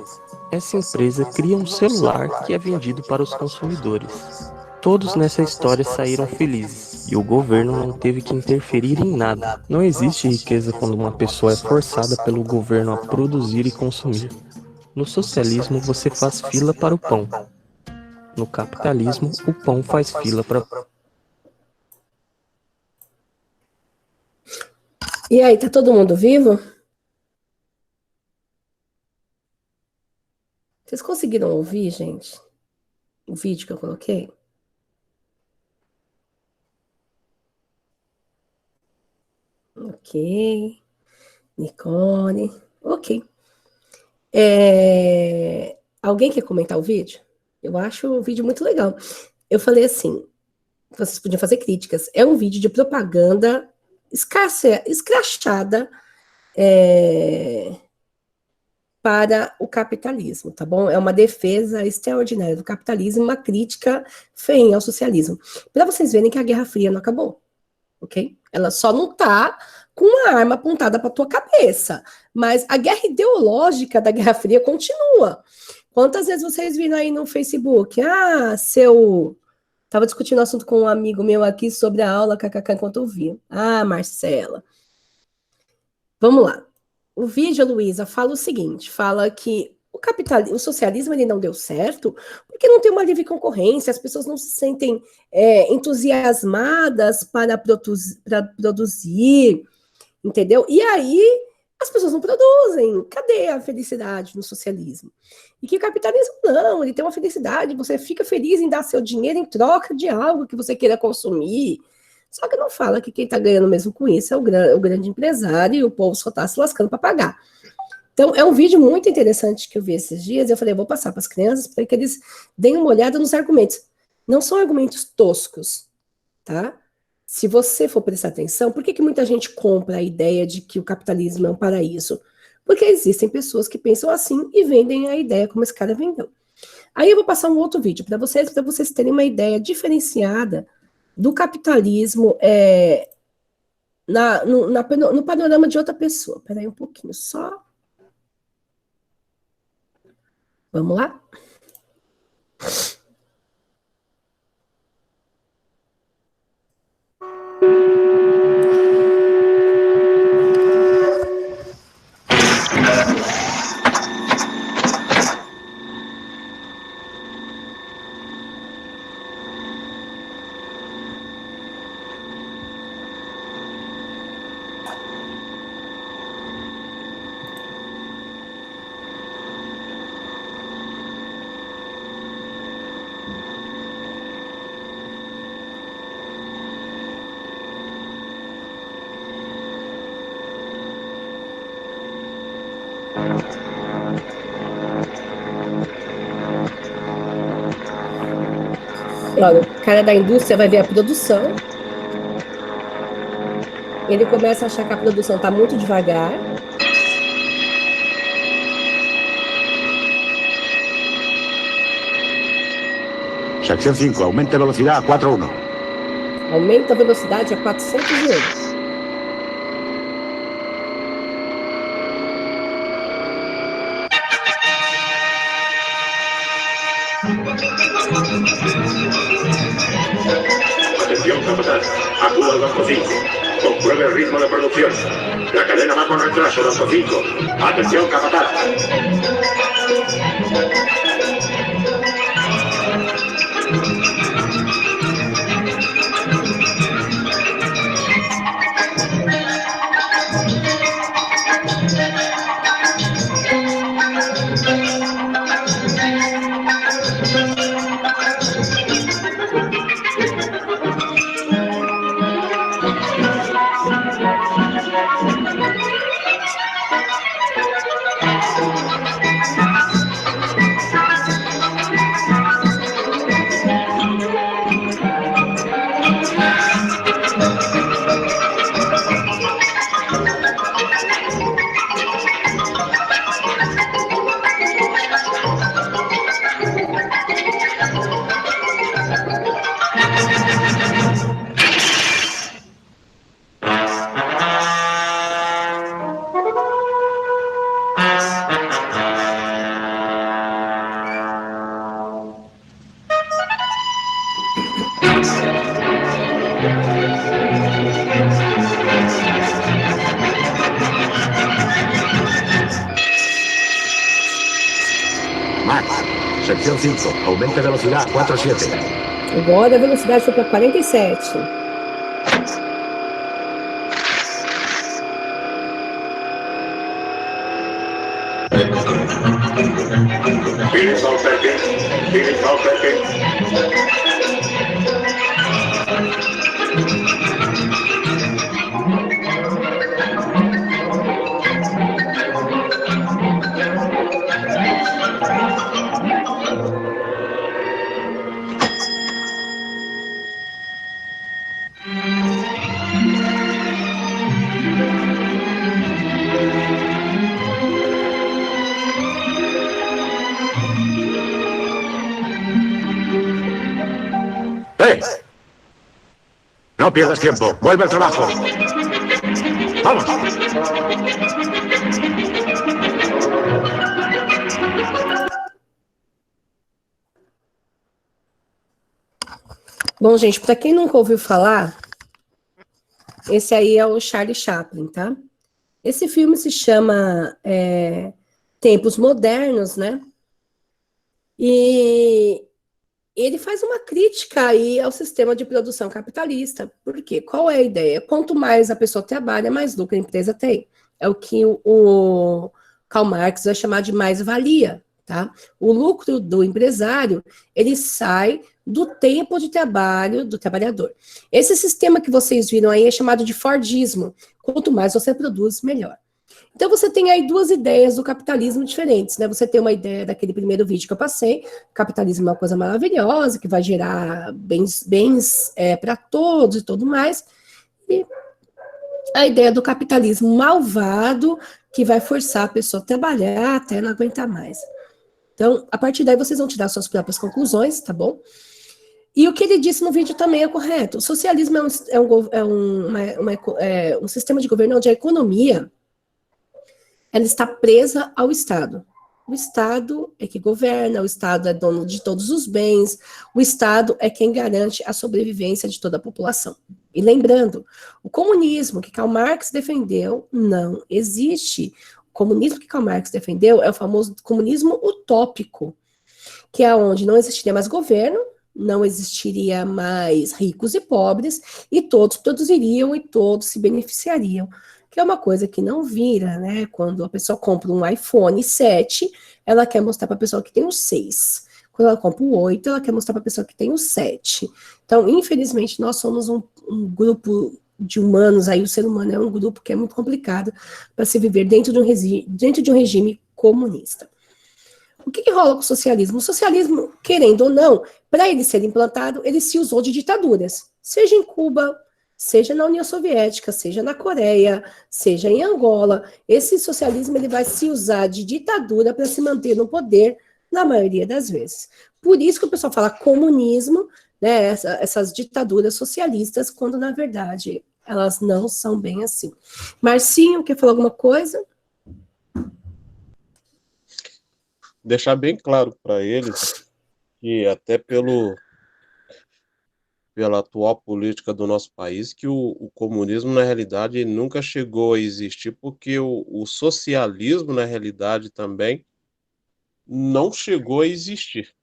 Essa empresa cria um celular que é vendido para os consumidores. Todos nessa história saíram felizes, e o governo não teve que interferir em nada. Não existe riqueza quando uma pessoa é forçada pelo governo a produzir e consumir. No socialismo, você faz fila para o pão. No capitalismo, o pão faz fila para... E aí, tá todo mundo vivo? Vocês conseguiram ouvir, gente? O vídeo que eu coloquei? Ok. Nicole. Ok. Alguém quer comentar o vídeo? Eu acho o vídeo muito legal. Eu falei assim, vocês podiam fazer críticas. É um vídeo de propaganda escrachada para o capitalismo, tá bom? É uma defesa extraordinária do capitalismo, uma crítica ferrenha ao socialismo. Para vocês verem que a Guerra Fria não acabou, ok? Ela só não tá com uma arma apontada para tua cabeça, mas a guerra ideológica da Guerra Fria continua. Quantas vezes vocês viram aí no Facebook? Tava discutindo um assunto com um amigo meu aqui sobre a aula, kkk, enquanto eu via. Marcela. Vamos lá. O vídeo, Luísa, fala o seguinte, fala que o socialismo ele não deu certo porque não tem uma livre concorrência, as pessoas não se sentem entusiasmadas para produzir, entendeu? E aí as pessoas não produzem. Cadê a felicidade no socialismo? E que o capitalismo não, ele tem uma felicidade, você fica feliz em dar seu dinheiro em troca de algo que você queira consumir. Só que não fala que quem está ganhando mesmo com isso é o grande empresário e o povo só está se lascando para pagar. Então, é um vídeo muito interessante que eu vi esses dias. Eu falei, vou passar para as crianças para que eles deem uma olhada nos argumentos. Não são argumentos toscos, tá? Se você for prestar atenção, por que muita gente compra a ideia de que o capitalismo é um paraíso? Porque existem pessoas que pensam assim e vendem a ideia como esse cara vendeu. Aí eu vou passar um outro vídeo para vocês terem uma ideia diferenciada do capitalismo no panorama de outra pessoa. Espera aí um pouquinho só. Vamos lá? Olha, o cara da indústria vai ver a produção. Ele começa a achar que a produção está muito devagar. Sección 5, aumente velocidad a 4.1. Aumenta a velocidade a 401. Atención, capataz. Acuda al banco 5. Compruebe el ritmo de producción. La cadena va con retraso, banco 5. Atención, capataz. Max, sección 5, aumente velocidad a 4.7. Agora a velocidade foi para 47. Phoenix on Perkins. Phoenix on Perkins. No pierdas tiempo. Vuelve al trabajo. ¡Vamos! Bom, gente, para quem nunca ouviu falar, esse aí é o Charlie Chaplin, tá? Esse filme se chama Tempos Modernos, né? E ele faz uma crítica aí ao sistema de produção capitalista. Por quê? Qual é a ideia? Quanto mais a pessoa trabalha, mais lucro a empresa tem. É o que o Karl Marx vai chamar de mais-valia, tá? O lucro do empresário, ele sai do tempo de trabalho do trabalhador. Esse sistema que vocês viram aí é chamado de Fordismo. Quanto mais você produz, melhor. Então, você tem aí duas ideias do capitalismo diferentes, né? Você tem uma ideia daquele primeiro vídeo que eu passei, capitalismo é uma coisa maravilhosa, que vai gerar bens para todos e tudo mais, e a ideia do capitalismo malvado, que vai forçar a pessoa a trabalhar até não aguentar mais. Então, a partir daí, vocês vão tirar suas próprias conclusões, tá bom? E o que ele disse no vídeo também é correto. O socialismo é um sistema de governo onde a economia ela está presa ao Estado. O Estado é que governa, o Estado é dono de todos os bens, o Estado é quem garante a sobrevivência de toda a população. E lembrando, o comunismo que Karl Marx defendeu não existe. O comunismo que Karl Marx defendeu é o famoso comunismo utópico, que é onde não existiria mais governo, não existiria mais ricos e pobres, e todos produziriam e todos se beneficiariam. Que é uma coisa que não vira, né? Quando a pessoa compra um iPhone 7, ela quer mostrar para a pessoa que tem o 6. Quando ela compra o 8, ela quer mostrar para a pessoa que tem o 7. Então, infelizmente, nós somos um grupo de humanos, aí o ser humano é um grupo que é muito complicado para se viver dentro de um regime comunista. O que rola com o socialismo? O socialismo, querendo ou não, para ele ser implantado, ele se usou de ditaduras, seja em Cuba, seja na União Soviética, seja na Coreia, seja em Angola. Esse socialismo ele vai se usar de ditadura para se manter no poder na maioria das vezes. Por isso que o pessoal fala comunismo, né, essas ditaduras socialistas, quando na verdade elas não são bem assim. Marcinho, quer falar alguma coisa? Deixar bem claro para eles que até pela atual política do nosso país, que o comunismo, na realidade, nunca chegou a existir, porque o socialismo, na realidade, também não chegou a existir,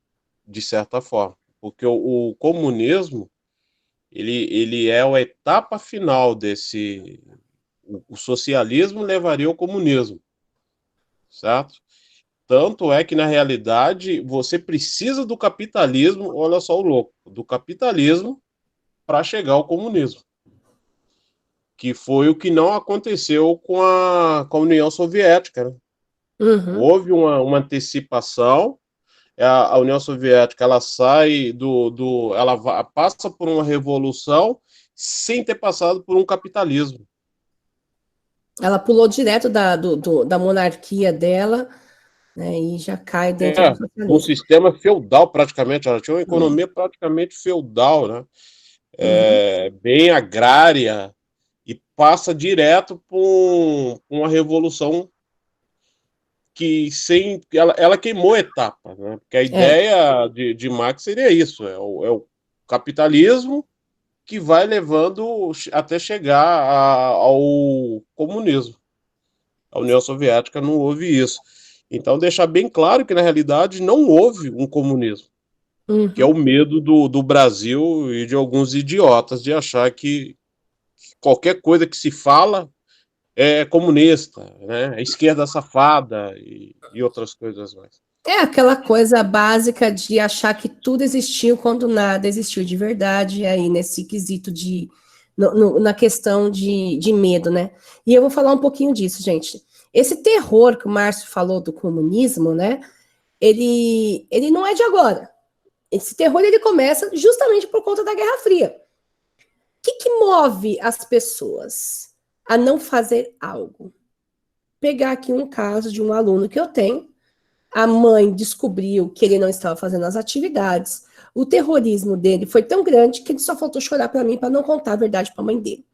de certa forma. Porque o comunismo, ele é a etapa final desse... O socialismo levaria ao comunismo, certo? Tanto é que, na realidade, você precisa do capitalismo, olha só o louco, do capitalismo para chegar ao comunismo, que foi o que não aconteceu com a União Soviética, né? Uhum. Houve uma antecipação, a União Soviética ela sai ela passa por uma revolução sem ter passado por um capitalismo. Ela pulou direto da monarquia dela, né, e já cai dentro do socialismo. Um sistema feudal praticamente, ela tinha uma economia praticamente feudal, né? Bem agrária, e passa direto por uma revolução que ela queimou etapas, né? Porque a ideia de Marx seria isso, é o capitalismo que vai levando até chegar ao comunismo. A União Soviética não houve isso. Então, deixar bem claro que, na realidade, não houve um comunismo, que é o medo do Brasil e de alguns idiotas de achar que qualquer coisa que se fala é comunista, né? É esquerda safada e outras coisas mais. É aquela coisa básica de achar que tudo existiu quando nada existiu de verdade, aí nesse quesito na questão de medo, né? E eu vou falar um pouquinho disso, gente. Esse terror que o Márcio falou do comunismo, né? Ele não é de agora. Esse terror ele começa justamente por conta da Guerra Fria. O que move as pessoas a não fazer algo? Pegar aqui um caso de um aluno que eu tenho. A mãe descobriu que ele não estava fazendo as atividades. O terrorismo dele foi tão grande que ele só faltou chorar para mim para não contar a verdade para a mãe dele.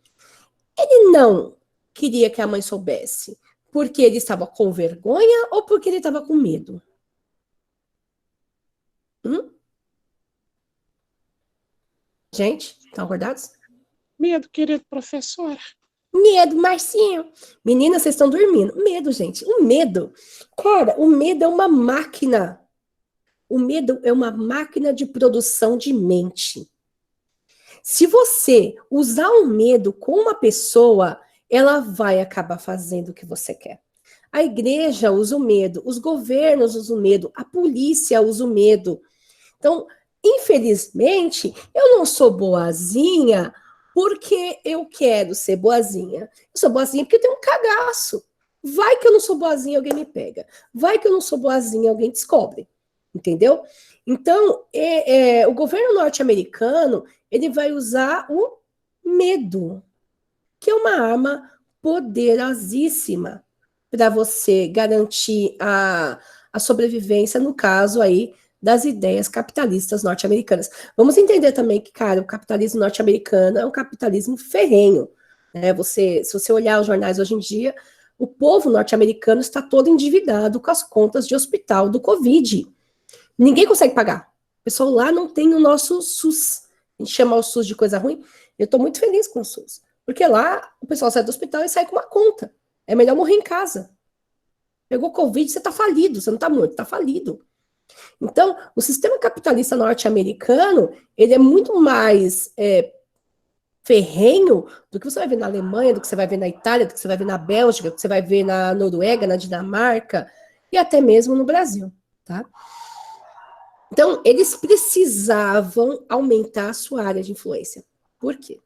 Ele não queria que a mãe soubesse porque ele estava com vergonha ou porque ele estava com medo? Gente, estão acordados? Medo, querido professora. Medo, Marcinho. Meninas, vocês estão dormindo. Medo, gente. O medo. Cara, o medo é uma máquina. O medo é uma máquina de produção de mente. Se você usar o medo com uma pessoa, ela vai acabar fazendo o que você quer. A igreja usa o medo, os governos usam o medo, a polícia usa o medo. Então, infelizmente, eu não sou boazinha porque eu quero ser boazinha. Eu sou boazinha porque eu tenho um cagaço. Vai que eu não sou boazinha, alguém me pega. Vai que eu não sou boazinha, alguém descobre. Entendeu? Então, o governo norte-americano, ele vai usar o medo, que é uma arma poderosíssima para você garantir a sobrevivência, no caso aí, das ideias capitalistas norte-americanas. Vamos entender também que, cara, o capitalismo norte-americano é um capitalismo ferrenho. Né? Se você olhar os jornais hoje em dia, o povo norte-americano está todo endividado com as contas de hospital do Covid. Ninguém consegue pagar. O pessoal lá não tem o nosso SUS. A gente chama o SUS de coisa ruim. Eu estou muito feliz com o SUS. Porque lá o pessoal sai do hospital e sai com uma conta. É melhor morrer em casa. Pegou Covid, você está falido. Você não está morto, está falido. Então, o sistema capitalista norte-americano, ele é muito mais ferrenho do que você vai ver na Alemanha, do que você vai ver na Itália, do que você vai ver na Bélgica, do que você vai ver na Noruega, na Dinamarca e até mesmo no Brasil, tá? Então, eles precisavam aumentar a sua área de influência. Por quê?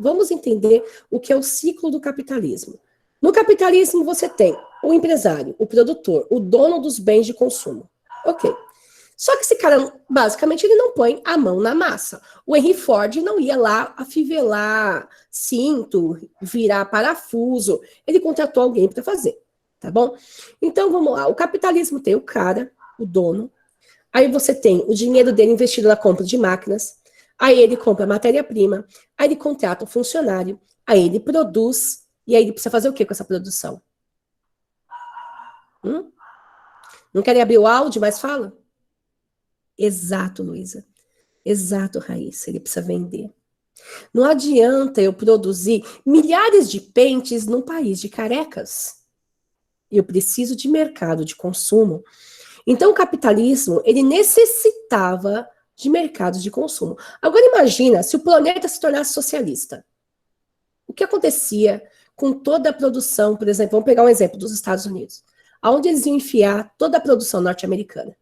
Vamos entender o que é o ciclo do capitalismo. No capitalismo, você tem o empresário, o produtor, o dono dos bens de consumo. Ok. Só que esse cara, basicamente, ele não põe a mão na massa. O Henry Ford não ia lá afivelar cinto, virar parafuso. Ele contratou alguém para fazer, tá bom? Então, vamos lá. O capitalismo tem o cara, o dono. Aí você tem o dinheiro dele investido na compra de máquinas. Aí ele compra matéria-prima. Aí ele contrata um funcionário. Aí ele produz. E aí ele precisa fazer o que com essa produção? Não querem abrir o áudio, mas fala? Exato, Luísa. Exato, Raíssa. Ele precisa vender. Não adianta eu produzir milhares de pentes num país de carecas. Eu preciso de mercado de consumo. Então, o capitalismo, ele necessitava de mercados de consumo. Agora, imagina se o planeta se tornasse socialista. O que acontecia com toda a produção, por exemplo, vamos pegar um exemplo dos Estados Unidos, aonde eles iam enfiar toda a produção norte-americana?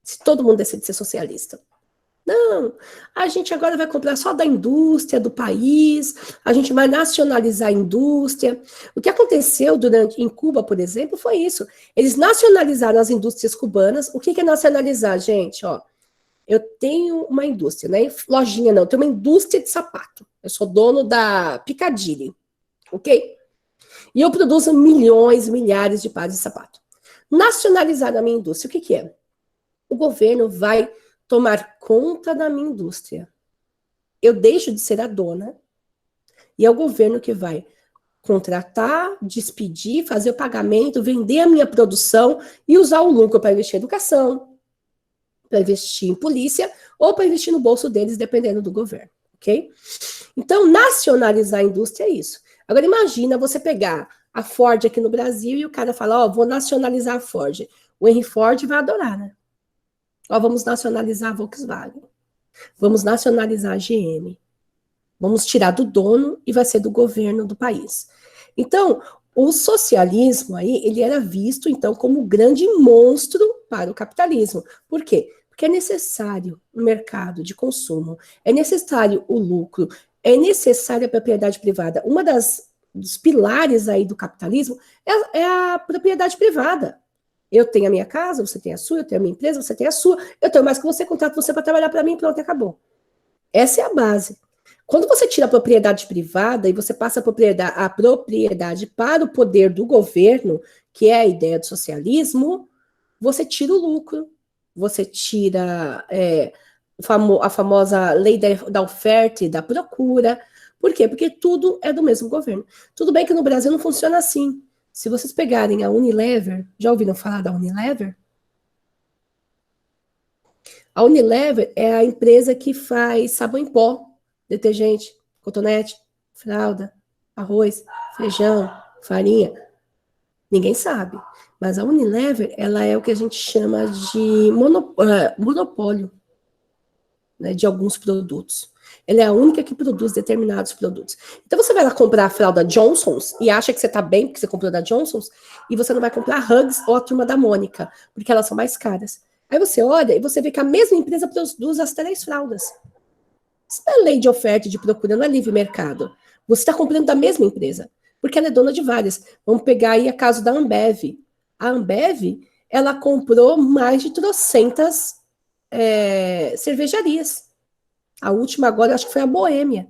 Se todo mundo decide ser socialista. Não, a gente agora vai comprar só da indústria do país, a gente vai nacionalizar a indústria. O que aconteceu em Cuba, por exemplo, foi isso. Eles nacionalizaram as indústrias cubanas. O que é nacionalizar, gente? Ó, eu tenho uma indústria, não é lojinha não, eu tenho uma indústria de sapato. Eu sou dono da Piccadilly, ok? E eu produzo milhões, milhares de pares de sapato. Nacionalizar a minha indústria, o que é? O governo vai tomar conta da minha indústria. Eu deixo de ser a dona e é o governo que vai contratar, despedir, fazer o pagamento, vender a minha produção e usar o lucro para investir em educação, para investir em polícia ou para investir no bolso deles, dependendo do governo, ok? Então, nacionalizar a indústria é isso. Agora, imagina você pegar a Ford aqui no Brasil e o cara fala, ó, vou nacionalizar a Ford. O Henry Ford vai adorar, né? Ó, vamos nacionalizar a Volkswagen. Vamos nacionalizar a GM. Vamos tirar do dono e vai ser do governo do país. Então, o socialismo aí, ele era visto, então, como um grande monstro para o capitalismo. Por quê? Porque é necessário o mercado de consumo, é necessário o lucro, é necessária a propriedade privada. Dos pilares aí do capitalismo é a propriedade privada. Eu tenho a minha casa, você tem a sua, eu tenho a minha empresa, você tem a sua, eu tenho mais que você, contrato você para trabalhar para mim, pronto, acabou. Essa é a base. Quando você tira a propriedade privada e você passa a propriedade para o poder do governo, que é a ideia do socialismo, você tira o lucro, você tira a famosa lei da oferta e da procura. Por quê? Porque tudo é do mesmo governo. Tudo bem que no Brasil não funciona assim. Se vocês pegarem a Unilever, já ouviram falar da Unilever? A Unilever é a empresa que faz sabão em pó, detergente, cotonete, fralda, arroz, feijão, farinha. Ninguém sabe. Mas a Unilever, ela é o que a gente chama de monopólio, né, de alguns produtos. Ela é a única que produz determinados produtos. Então você vai lá comprar a fralda Johnson's e acha que você está bem porque você comprou da Johnson's e você não vai comprar a Huggies ou a Turma da Mônica, porque elas são mais caras. Aí você olha e você vê que a mesma empresa produz as 3 fraldas. Isso não é lei de oferta e de procura, não é livre mercado. Você está comprando da mesma empresa, porque ela é dona de várias. Vamos pegar aí o caso da Ambev. A Ambev, ela comprou mais de 300 cervejarias. A última agora, acho que foi a Boêmia.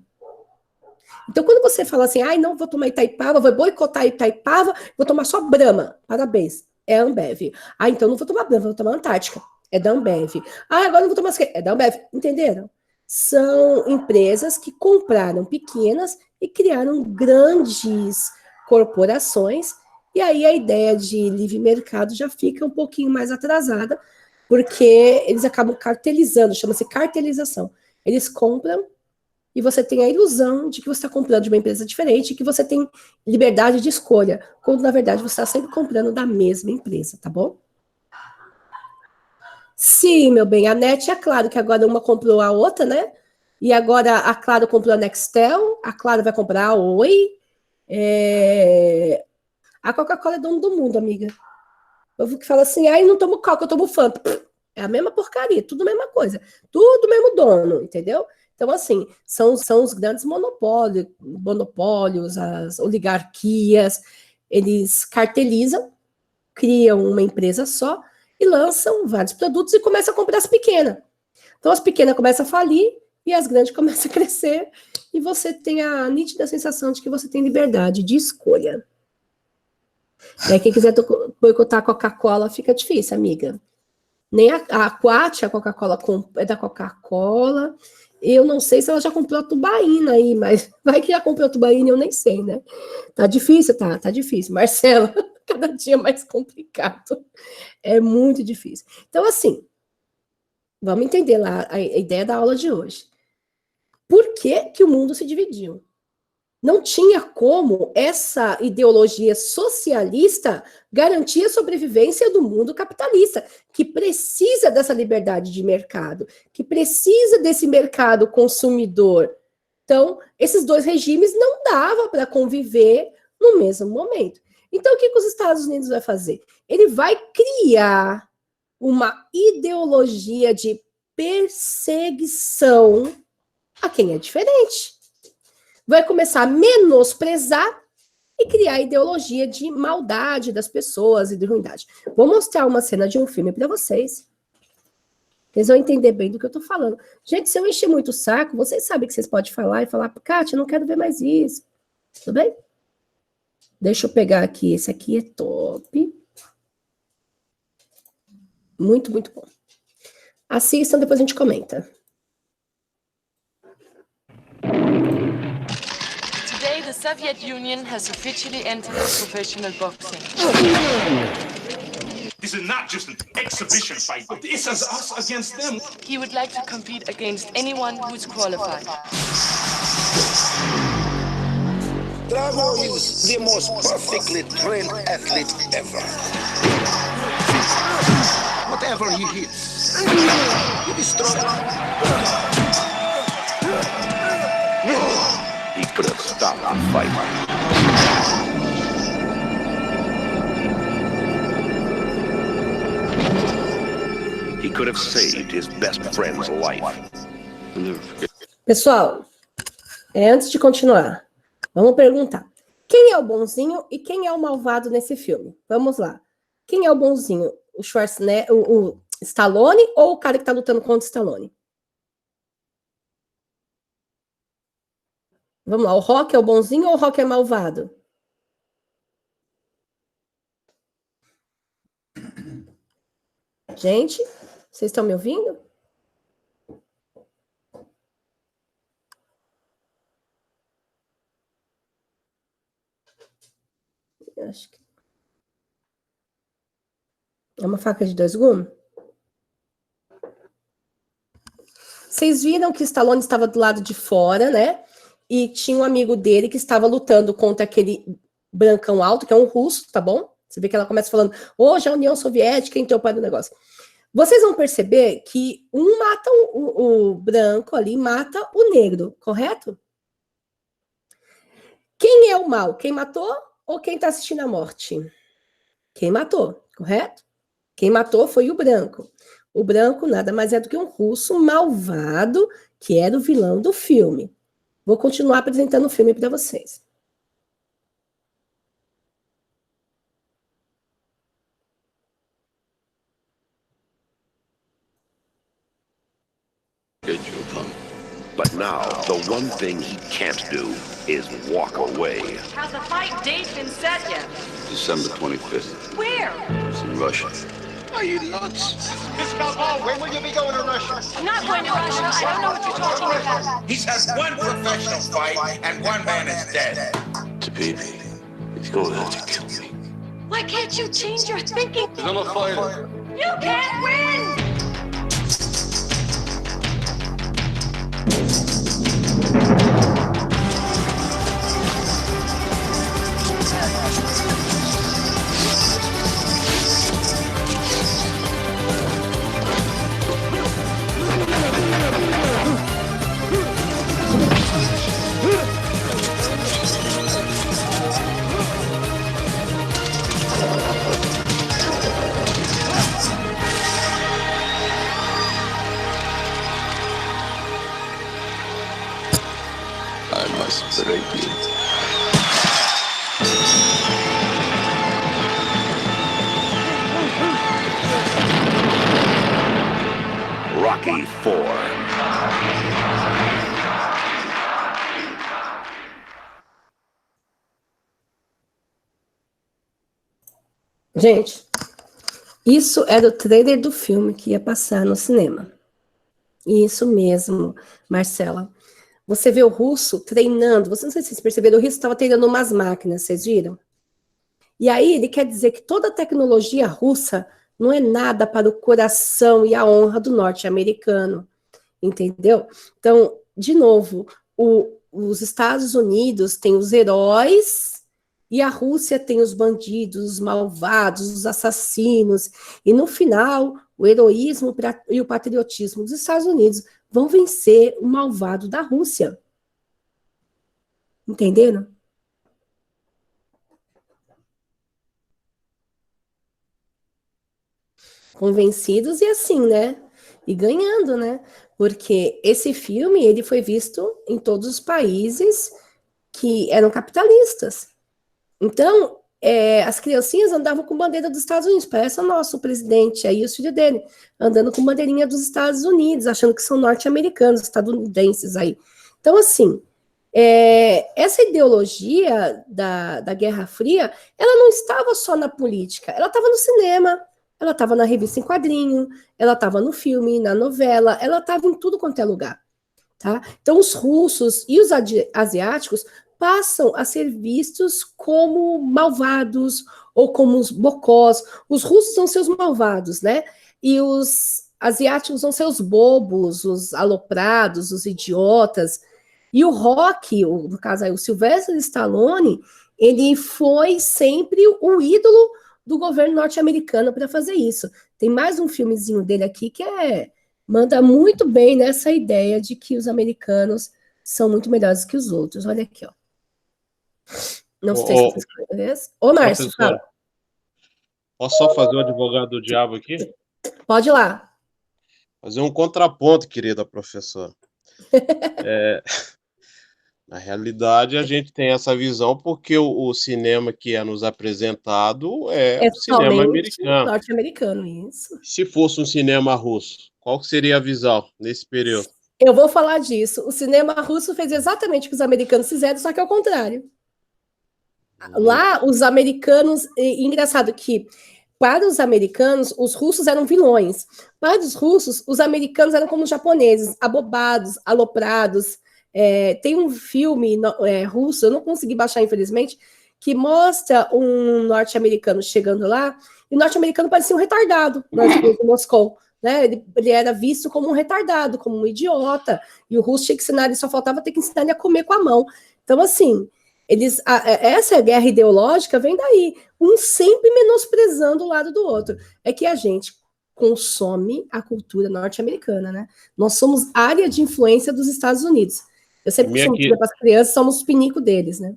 Então, quando você fala assim, não vou tomar Itaipava, vou boicotar Itaipava, vou tomar só Brahma. Parabéns, é a Ambev. Então não vou tomar Brahma, vou tomar Antártica. É da Ambev. Agora não vou tomar... É da Ambev. Entenderam? São empresas que compraram pequenas e criaram grandes corporações, e aí a ideia de livre mercado já fica um pouquinho mais atrasada, porque eles acabam cartelizando, chama-se cartelização. Eles compram e você tem a ilusão de que você está comprando de uma empresa diferente, que você tem liberdade de escolha, quando na verdade você está sempre comprando da mesma empresa, tá bom? Sim, meu bem, a NET é claro que agora uma comprou a outra, né? E agora a Claro comprou a Nextel, a Claro vai comprar a Oi. A Coca-Cola é dono do mundo, amiga. Eu vi que fala assim, não tomo Coca, eu tomo Fanta. É a mesma porcaria, tudo a mesma coisa. Tudo mesmo dono, entendeu? Então, assim, são os grandes monopólios, as oligarquias, eles cartelizam, criam uma empresa só e lançam vários produtos e começam a comprar as pequenas. Então, as pequenas começam a falir e as grandes começam a crescer e você tem a nítida sensação de que você tem liberdade de escolha. Quem quiser boicotar a Coca-Cola fica difícil, amiga. Nem a Quat, a Coca-Cola é da Coca-Cola. Eu não sei se ela já comprou a Tubaína aí, mas vai que já comprou a Tubaína, eu nem sei, né? Tá difícil, tá difícil. Marcela, cada dia mais complicado. É muito difícil. Então, assim, vamos entender lá a ideia da aula de hoje. Por que o mundo se dividiu? Não tinha como essa ideologia socialista garantir a sobrevivência do mundo capitalista, que precisa dessa liberdade de mercado, que precisa desse mercado consumidor. Então, esses dois regimes não davam para conviver no mesmo momento. Então, o que os Estados Unidos vai fazer? Ele vai criar uma ideologia de perseguição a quem é diferente. Vai começar a menosprezar e criar ideologia de maldade das pessoas e de ruindade. Vou mostrar uma cena de um filme para vocês. Vocês vão entender bem do que eu tô falando. Gente, se eu encher muito o saco, vocês sabem que vocês podem falar e falar, Kátia, eu não quero ver mais isso. Tudo bem? Deixa eu pegar aqui. Esse aqui é top. Muito, muito bom. Assistam, depois a gente comenta. Today, the Soviet Union has officially entered professional boxing. The This is not just an exhibition fight. This is us against them. He would like to compete against anyone who's qualified. Drago is the most perfectly trained athlete ever. Whatever he hits, he destroys. He could have stopped the fight. He could have saved his best friend's life. Pessoal, antes de continuar, vamos perguntar. Quem é o bonzinho e quem é o malvado nesse filme? Vamos lá. Quem é o bonzinho? O Schwarzenegger, o Stallone ou o cara que tá lutando contra o Stallone? Vamos lá, o Rock é o bonzinho ou o Rock é malvado? Gente, vocês estão me ouvindo? Acho que é uma faca de dois gumes. Vocês viram que o Stallone estava do lado de fora, né? E tinha um amigo dele que estava lutando contra aquele brancão alto, que é um russo, tá bom? Você vê que ela começa falando, hoje a União Soviética entrou para o negócio. Vocês vão perceber que um mata o branco ali, mata o negro, correto? Quem é o mal? Quem matou ou quem está assistindo a morte? Quem matou, correto? Quem matou foi o branco. O branco nada mais é do que um russo malvado, que era o vilão do filme. Vou continuar apresentando o filme para vocês. But now, the one thing he can't do is walk away. Has the fight date been set yet? December 25th. Where? It's in Russia. Are you nuts? Miss Balboa, when will you be going to Russia? I'm not going to Russia. I don't know what you're talking about. He's had one professional fight, and one man is dead. Tapibi, he's going to have to kill me. Why can't you change your thinking? I'm a fighter. You can't win! I must break you. Rocky IV. Gente, isso era o trailer do filme que ia passar no cinema. Isso mesmo, Marcela. Você vê o russo treinando, não sei se vocês perceberam, o russo estava treinando umas máquinas, vocês viram? E aí ele quer dizer que toda a tecnologia russa não é nada para o coração e a honra do norte-americano, entendeu? Então, de novo, os Estados Unidos têm os heróis e a Rússia tem os bandidos, os malvados, os assassinos, e no final, o heroísmo e o patriotismo dos Estados Unidos vão vencer o malvado da Rússia. Entenderam? Convencidos e assim, né? E ganhando, né? Porque esse filme, ele foi visto em todos os países que eram capitalistas. Então, as criancinhas andavam com bandeira dos Estados Unidos, parece o nosso presidente aí, os filhos dele, andando com bandeirinha dos Estados Unidos, achando que são norte-americanos, estadunidenses aí. Então, assim, essa ideologia da Guerra Fria, ela não estava só na política, ela estava no cinema, ela estava na revista em quadrinho, ela estava no filme, na novela, ela estava em tudo quanto é lugar, tá? Então, os russos e os asiáticos passam a ser vistos como malvados ou como os bocós. Os russos são seus malvados, né? E os asiáticos são seus bobos, os aloprados, os idiotas. E o Rocky, no caso aí, o Sylvester Stallone, ele foi sempre o ídolo do governo norte-americano para fazer isso. Tem mais um filmezinho dele aqui que manda muito bem nessa ideia de que os americanos são muito melhores que os outros. Olha aqui, ó. Não sei se vocês conhecem. Ô, Márcio, fala. Posso só fazer o advogado do diabo aqui? Pode ir lá. Fazer um contraponto, querida professora. Na realidade, a gente tem essa visão porque o cinema que é nos apresentado é o cinema americano. Norte-americano, isso. Se fosse um cinema russo, qual seria a visão nesse período? Eu vou falar disso. O cinema russo fez exatamente o que os americanos fizeram, só que ao contrário. Lá, os americanos... Engraçado que, para os americanos, os russos eram vilões. Para os russos, os americanos eram como os japoneses, abobados, aloprados. Tem um filme russo, eu não consegui baixar, infelizmente, que mostra um norte-americano chegando lá, e o norte-americano parecia um retardado em Moscou. Né? Ele era visto como um retardado, como um idiota, e o russo tinha que ensinar, ele só faltava ter que ensinar ele a comer com a mão. Então, assim, essa guerra ideológica vem daí, um sempre menosprezando o lado do outro. É que a gente consome a cultura norte-americana, né? Nós somos área de influência dos Estados Unidos. Eu sempre costumo dizer para as crianças, somos os pinico deles, né?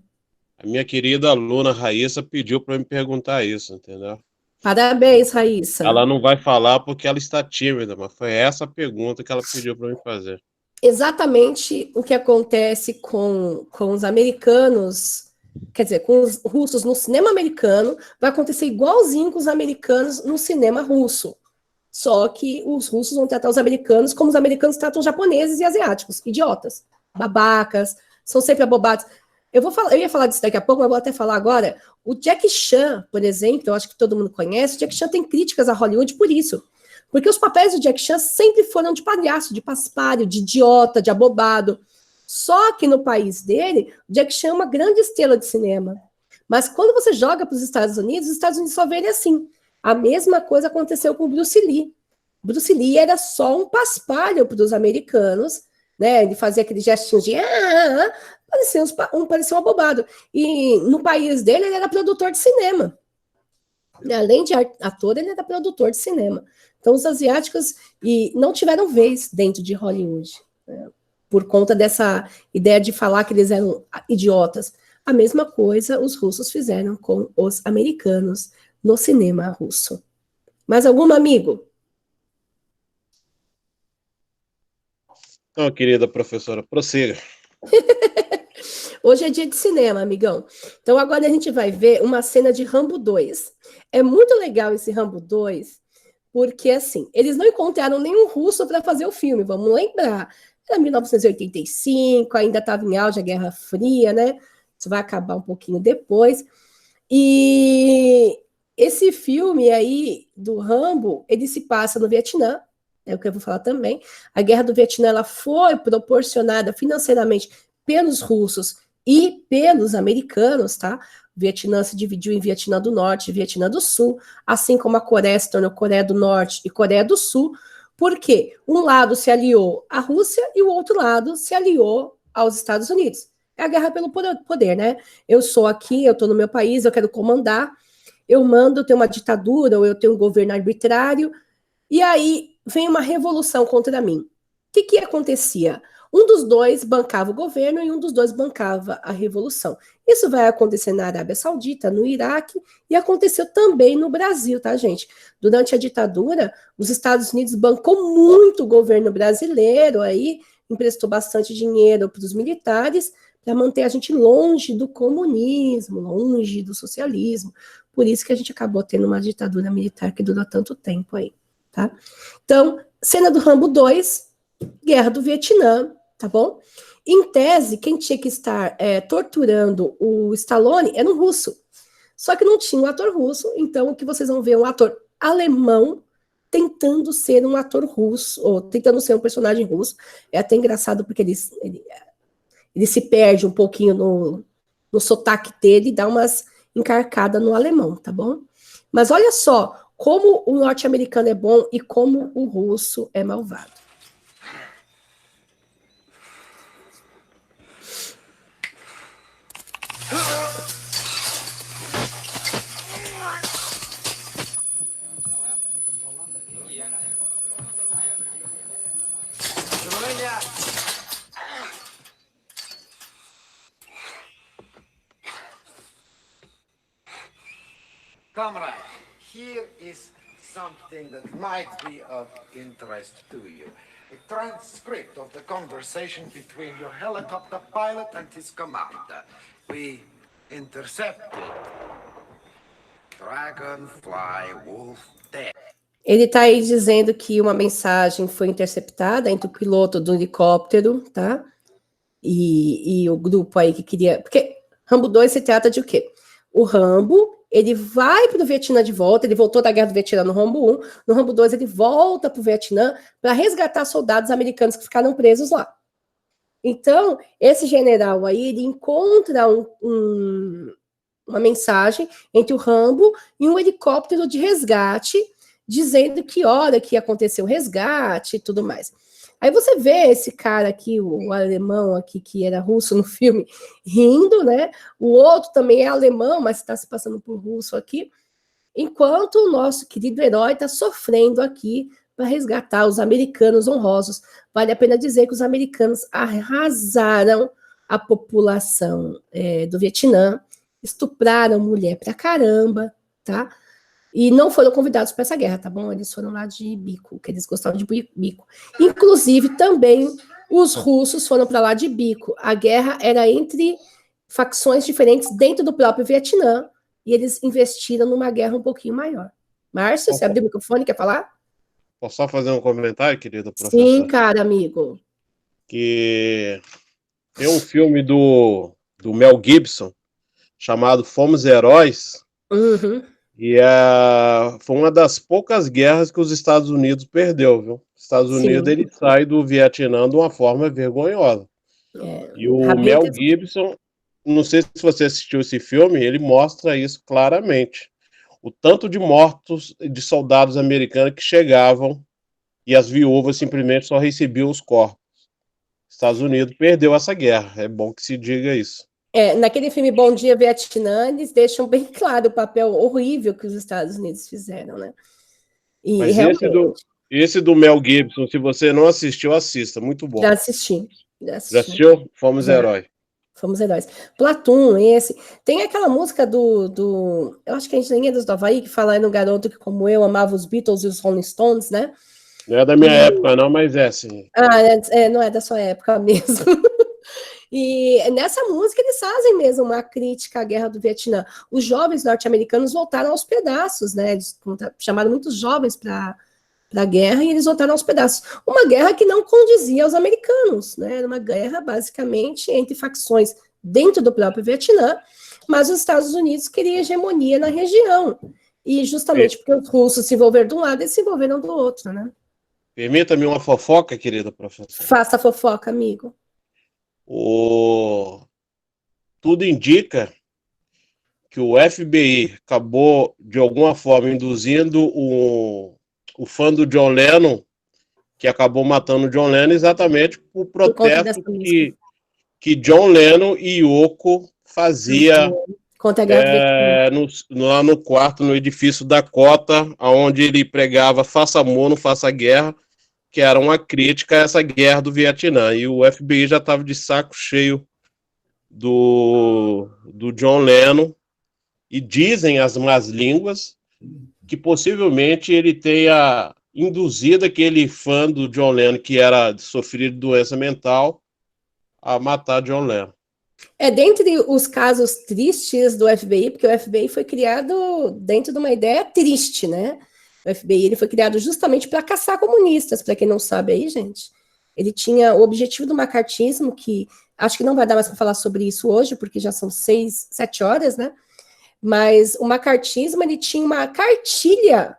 A minha querida aluna Raíssa pediu para me perguntar isso, entendeu? Parabéns, Raíssa. Ela não vai falar porque ela está tímida, mas foi essa a pergunta que ela pediu para me fazer. Exatamente o que acontece com os americanos, quer dizer, com os russos no cinema americano, vai acontecer igualzinho com os americanos no cinema russo. Só que os russos vão tratar os americanos como os americanos tratam os japoneses e asiáticos, idiotas, babacas, são sempre abobados. Eu ia falar disso daqui a pouco, mas vou até falar agora. O Jack Chan, por exemplo, eu acho que todo mundo conhece, o Jack Chan tem críticas a Hollywood por isso. Porque os papéis do Jack Chan sempre foram de palhaço, de paspalho, de idiota, de abobado. Só que no país dele, o Jack Chan é uma grande estrela de cinema. Mas quando você joga para os Estados Unidos só vê ele assim. A mesma coisa aconteceu com o Bruce Lee. Bruce Lee era só um paspalho para os americanos, né? Ele fazia aquele gestinho de parecia um abobado. E no país dele, ele era produtor de cinema. Além de ator, ele era produtor de cinema. Então, os asiáticos não tiveram vez dentro de Hollywood, né? Por conta dessa ideia de falar que eles eram idiotas. A mesma coisa os russos fizeram com os americanos no cinema russo. Mais algum amigo? Então, querida professora, prossiga. Hoje é dia de cinema, amigão. Então agora a gente vai ver uma cena de Rambo 2. É muito legal esse Rambo 2, porque assim, eles não encontraram nenhum russo para fazer o filme, vamos lembrar. Era 1985, ainda estava em auge a Guerra Fria, né? Isso vai acabar um pouquinho depois. E esse filme aí do Rambo, ele se passa no Vietnã, é o que eu vou falar também. A Guerra do Vietnã ela foi proporcionada financeiramente pelos russos e pelos americanos, tá? O Vietnã se dividiu em Vietnã do Norte e Vietnã do Sul, assim como a Coreia se tornou Coreia do Norte e Coreia do Sul, porque um lado se aliou à Rússia e o outro lado se aliou aos Estados Unidos. É a guerra pelo poder, né? Eu sou aqui, eu estou no meu país, eu quero comandar, eu mando, eu tenho uma ditadura, ou eu tenho um governo arbitrário, e aí vem uma revolução contra mim. O que acontecia? Um dos dois bancava o governo e um dos dois bancava a revolução. Isso vai acontecer na Arábia Saudita, no Iraque, e aconteceu também no Brasil, tá, gente? Durante a ditadura, os Estados Unidos bancou muito o governo brasileiro, aí emprestou bastante dinheiro para os militares, para manter a gente longe do comunismo, longe do socialismo. Por isso que a gente acabou tendo uma ditadura militar que durou tanto tempo aí, tá? Então, cena do Rambo 2, Guerra do Vietnã, tá bom? Em tese, quem tinha que estar torturando o Stallone era um russo. Só que não tinha um ator russo, então o que vocês vão ver é um ator alemão tentando ser um ator russo, ou tentando ser um personagem russo. É até engraçado porque ele se perde um pouquinho no sotaque dele, dá umas encarcadas no alemão, tá bom? Mas olha só como o norte-americano é bom e como o russo é malvado. Comrade, here is something that might be of interest to you. A transcript of the conversation between your helicopter pilot and his commander. We intercepted Dragonfly Wolf Dead. Ele está aí dizendo que uma mensagem foi interceptada entre o piloto do helicóptero, tá? E o grupo aí que queria... Porque Rambo 2 se trata de o quê? O Rambo, ele vai para o Vietnã de volta, ele voltou da Guerra do Vietnã no Rambo 1, no Rambo 2 ele volta para o Vietnã para resgatar soldados americanos que ficaram presos lá. Então, esse general aí, ele encontra uma mensagem entre o Rambo e um helicóptero de resgate, dizendo que hora que aconteceu o resgate e tudo mais. Aí você vê esse cara aqui, o alemão aqui, que era russo no filme, rindo, né? O outro também é alemão, mas está se passando por russo aqui, enquanto o nosso querido herói está sofrendo aqui para resgatar os americanos honrosos. Vale a pena dizer que os americanos arrasaram a população do Vietnã, estupraram mulher pra caramba, tá? E não foram convidados para essa guerra, tá bom? Eles foram lá de bico, que eles gostavam de bico. Inclusive, também, os russos foram para lá de bico. A guerra era entre facções diferentes dentro do próprio Vietnã, e eles investiram numa guerra um pouquinho maior. Márcio, você abriu o microfone, quer falar? Posso só fazer um comentário, querido professor? Sim, cara, amigo. Que tem um filme do Mel Gibson, chamado Fomos Heróis, Uhum. e foi uma das poucas guerras que os Estados Unidos perdeu, viu? Os Estados Unidos, ele sai do Vietnã de uma forma vergonhosa. E o Mel Gibson, não sei se você assistiu esse filme, ele mostra isso claramente. O tanto de mortos de soldados americanos que chegavam e as viúvas simplesmente só recebiam os corpos. Os Estados Unidos perdeu essa guerra, é bom que se diga isso. Naquele filme Bom Dia Vietnã, eles deixam bem claro o papel horrível que os Estados Unidos fizeram, né? E mas realmente... esse do Mel Gibson, se você não assistiu, assista, muito bom. Já assisti. Já assistiu? Fomos Heróis. Fomos Heróis. Platoon, esse. Tem aquela música do eu acho que a Engenheiros do Havaí, que fala no garoto que, como eu, amava os Beatles e os Rolling Stones, né? Não é da minha época, não, mas sim. Não é da sua época mesmo. E nessa música eles fazem mesmo uma crítica à guerra do Vietnã. Os jovens norte-americanos voltaram aos pedaços, né? Eles chamaram muitos jovens para a guerra e eles voltaram aos pedaços. Uma guerra que não condizia aos americanos, né? Era uma guerra basicamente entre facções dentro do próprio Vietnã, mas os Estados Unidos queriam hegemonia na região. E justamente porque os russos se envolveram de um lado, eles se envolveram do outro, né? Permita-me uma fofoca, querida professora. Faça a fofoca, amigo. Tudo indica que o FBI acabou, de alguma forma, induzindo o fã do John Lennon, que acabou matando o John Lennon exatamente por protesto que John Lennon e Yoko fazia lá no quarto, no edifício Dakota, onde ele pregava faça amor, não faça guerra, que era uma crítica a essa guerra do Vietnã. E o FBI já estava de saco cheio do John Lennon, e dizem as más línguas que possivelmente ele tenha induzido aquele fã do John Lennon, que era sofrido de doença mental, a matar John Lennon. Dentre os casos tristes do FBI, porque o FBI foi criado dentro de uma ideia triste, né? O FBI ele foi criado justamente para caçar comunistas, para quem não sabe aí, gente. Ele tinha o objetivo do macartismo, que acho que não vai dar mais para falar sobre isso hoje, porque já são 6, 7 horas, né? Mas o macartismo, ele tinha uma cartilha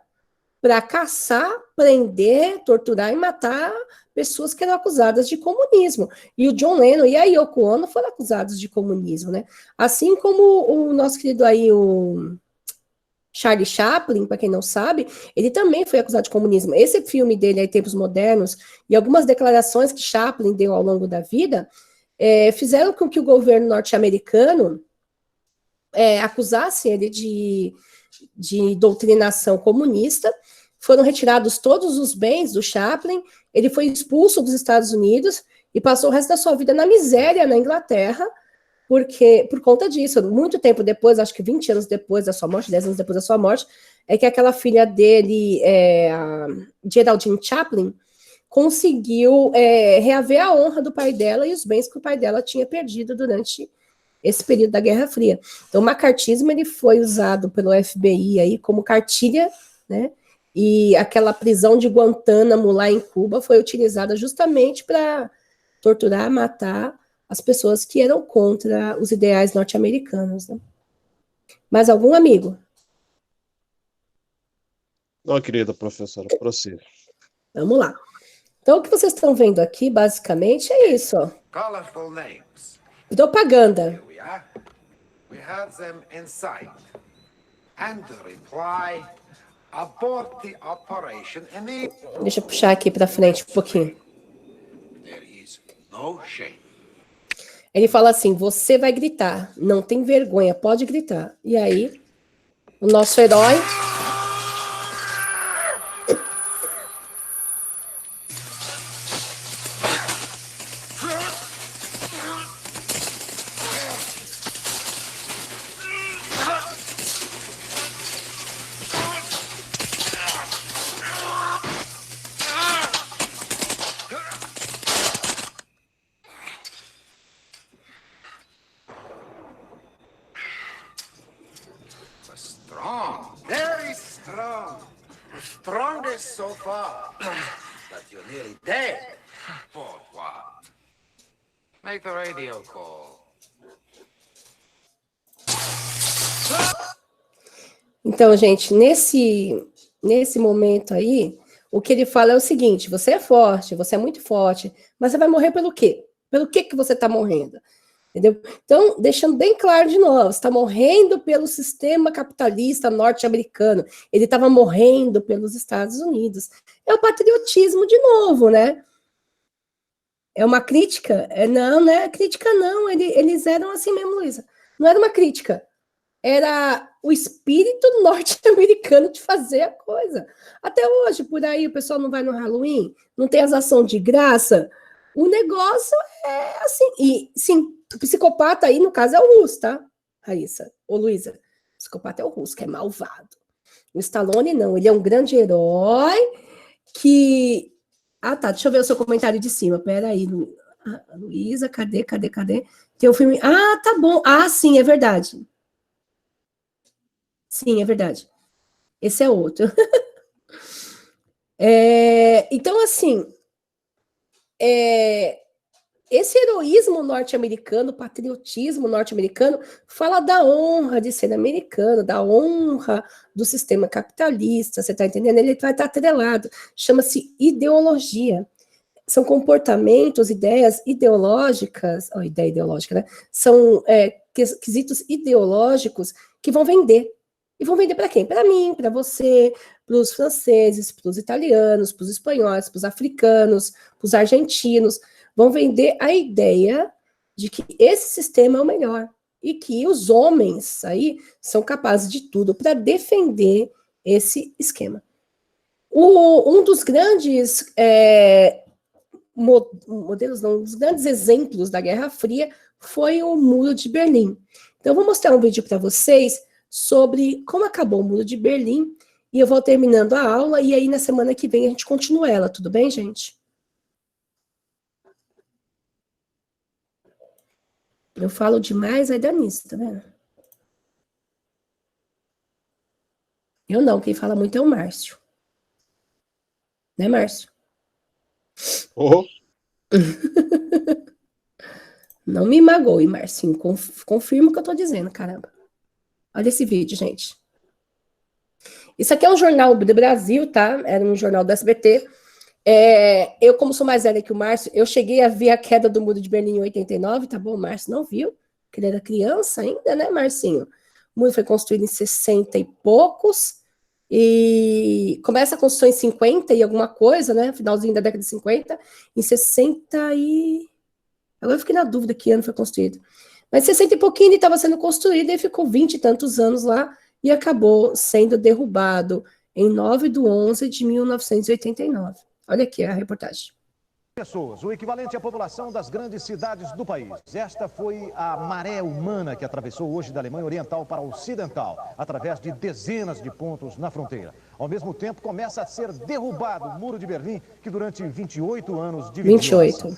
para caçar prender, torturar e matar pessoas que eram acusadas de comunismo. E o John Lennon e a Yoko Ono foram acusados de comunismo, né? Assim como o nosso querido aí, o Charlie Chaplin, para quem não sabe, ele também foi acusado de comunismo. Esse filme dele, aí, Tempos Modernos, e algumas declarações que Chaplin deu ao longo da vida, fizeram com que o governo norte-americano acusasse ele de doutrinação comunista. Foram retirados todos os bens do Chaplin, ele foi expulso dos Estados Unidos e passou o resto da sua vida na miséria na Inglaterra, por conta disso. Muito tempo depois, acho que 20 anos depois da sua morte, 10 anos depois da sua morte, é que aquela filha dele, a Geraldine Chaplin, conseguiu reaver a honra do pai dela e os bens que o pai dela tinha perdido durante esse período da Guerra Fria. Então, o macartismo ele foi usado pelo FBI aí como cartilha, né? E aquela prisão de Guantánamo lá em Cuba foi utilizada justamente para torturar, matar as pessoas que eram contra os ideais norte-americanos, né? Mais algum amigo? Não, querida professora, prossiga. Vamos lá. Então, o que vocês estão vendo aqui, basicamente, é isso, ó. Colorful names. Propaganda. Here we are. We have them inside. And the reply, abort the operation immediately. Deixa eu puxar aqui para frente um pouquinho. There is no shame. Ele fala assim, você vai gritar, não tem vergonha, pode gritar. E aí, o nosso herói... Strong, very strong. The strongest so far. But you're nearly dead. For what? Make the radio call. Então, gente, nesse momento aí, o que ele fala é o seguinte, você é forte, você é muito forte, mas você vai morrer pelo quê? Pelo que você está morrendo? Entendeu? Então, deixando bem claro de novo, você está morrendo pelo sistema capitalista norte-americano, ele estava morrendo pelos Estados Unidos. É o patriotismo de novo, né? É uma crítica? Não é crítica não, eles eram assim mesmo, Luísa. Não era uma crítica, era o espírito norte-americano de fazer a coisa. Até hoje, por aí, o pessoal não vai no Halloween, não tem as ações de graça, o negócio é assim, e sim, o psicopata aí, no caso, é o Russo, tá, Raíssa? Ô, Luísa, o psicopata é o Russo, que é malvado. O Stallone, não, ele é um grande herói que... Ah, tá, deixa eu ver o seu comentário de cima, peraí, Luísa, cadê? Tem um filme... Ah, tá bom, sim, é verdade. Sim, é verdade. Esse é outro. Então, assim... Esse heroísmo norte-americano, patriotismo norte-americano, fala da honra de ser americano, da honra do sistema capitalista, você está entendendo? Ele vai estar atrelado, chama-se ideologia. São comportamentos, ideias ideológicas, ideia ideológica, né? São quesitos ideológicos que vão vender. E vão vender para quem? Para mim, para você, para os franceses, para os italianos, para os espanhóis, para os africanos, para os argentinos. Vão vender a ideia de que esse sistema é o melhor e que os homens aí são capazes de tudo para defender esse esquema. Um dos grandes modelos, não, um dos grandes exemplos da Guerra Fria foi o Muro de Berlim. Então, eu vou mostrar um vídeo para vocês sobre como acabou o Muro de Berlim e eu vou terminando a aula e aí na semana que vem a gente continua ela, tudo bem, gente? Eu falo demais, aí dá nisso, tá vendo? Eu não, quem fala muito é o Márcio. Né, Márcio? Oh. Não me magoe, Marcinho. Confirma o que eu tô dizendo, caramba. Olha esse vídeo, gente. Isso aqui é um jornal do Brasil, tá? Era um jornal do SBT. Eu, como sou mais velha que o Márcio, eu cheguei a ver a queda do Muro de Berlim em 89, tá bom? O Márcio não viu, porque ele era criança ainda, né, Marcinho? O muro foi construído em 60 e poucos, e começa a construção em 50 e alguma coisa, né? Finalzinho da década de 50, em 60 e... Agora eu fiquei na dúvida que ano foi construído. Mas 60 e pouquinho ele estava sendo construído e ficou 20 e tantos anos lá e acabou sendo derrubado em 9/11 de 1989. Olha aqui a reportagem. Pessoas, o equivalente à população das grandes cidades do país. Esta foi a maré humana que atravessou hoje da Alemanha Oriental para a Ocidental, através de dezenas de pontos na fronteira. Ao mesmo tempo, começa a ser derrubado o Muro de Berlim, que durante 28 anos dividiu. 28.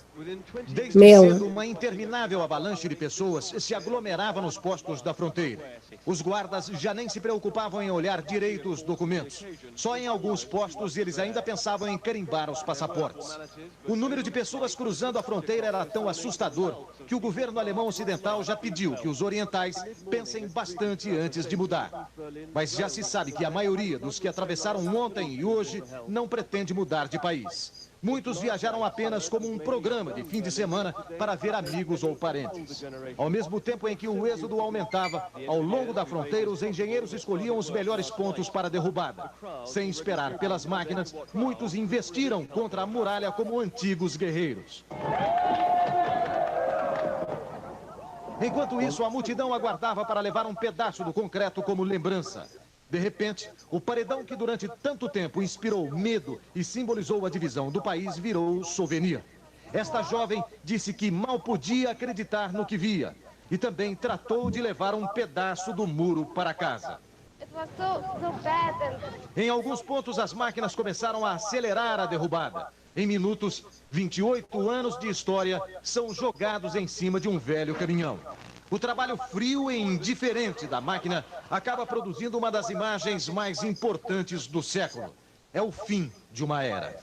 Desde cedo, uma interminável avalanche de pessoas se aglomerava nos postos da fronteira. Os guardas já nem se preocupavam em olhar direito os documentos. Só em alguns postos eles ainda pensavam em carimbar os passaportes. O número de pessoas cruzando a fronteira era tão assustador que o governo alemão ocidental já pediu que os orientais pensem bastante antes de mudar. Mas já se sabe que a maioria dos que atravessaram ontem e hoje não pretende mudar de país. Muitos viajaram apenas como um programa de fim de semana para ver amigos ou parentes. Ao mesmo tempo em que o êxodo aumentava, ao longo da fronteira, os engenheiros escolhiam os melhores pontos para a derrubada. Sem esperar pelas máquinas, muitos investiram contra a muralha como antigos guerreiros. Enquanto isso, a multidão aguardava para levar um pedaço do concreto como lembrança. De repente, o paredão que durante tanto tempo inspirou medo e simbolizou a divisão do país virou souvenir. Esta jovem disse que mal podia acreditar no que via e também tratou de levar um pedaço do muro para casa. Em alguns pontos, as máquinas começaram a acelerar a derrubada. Em minutos, 28 anos de história são jogados em cima de um velho caminhão. O trabalho frio e indiferente da máquina acaba produzindo uma das imagens mais importantes do século. É o fim de uma era.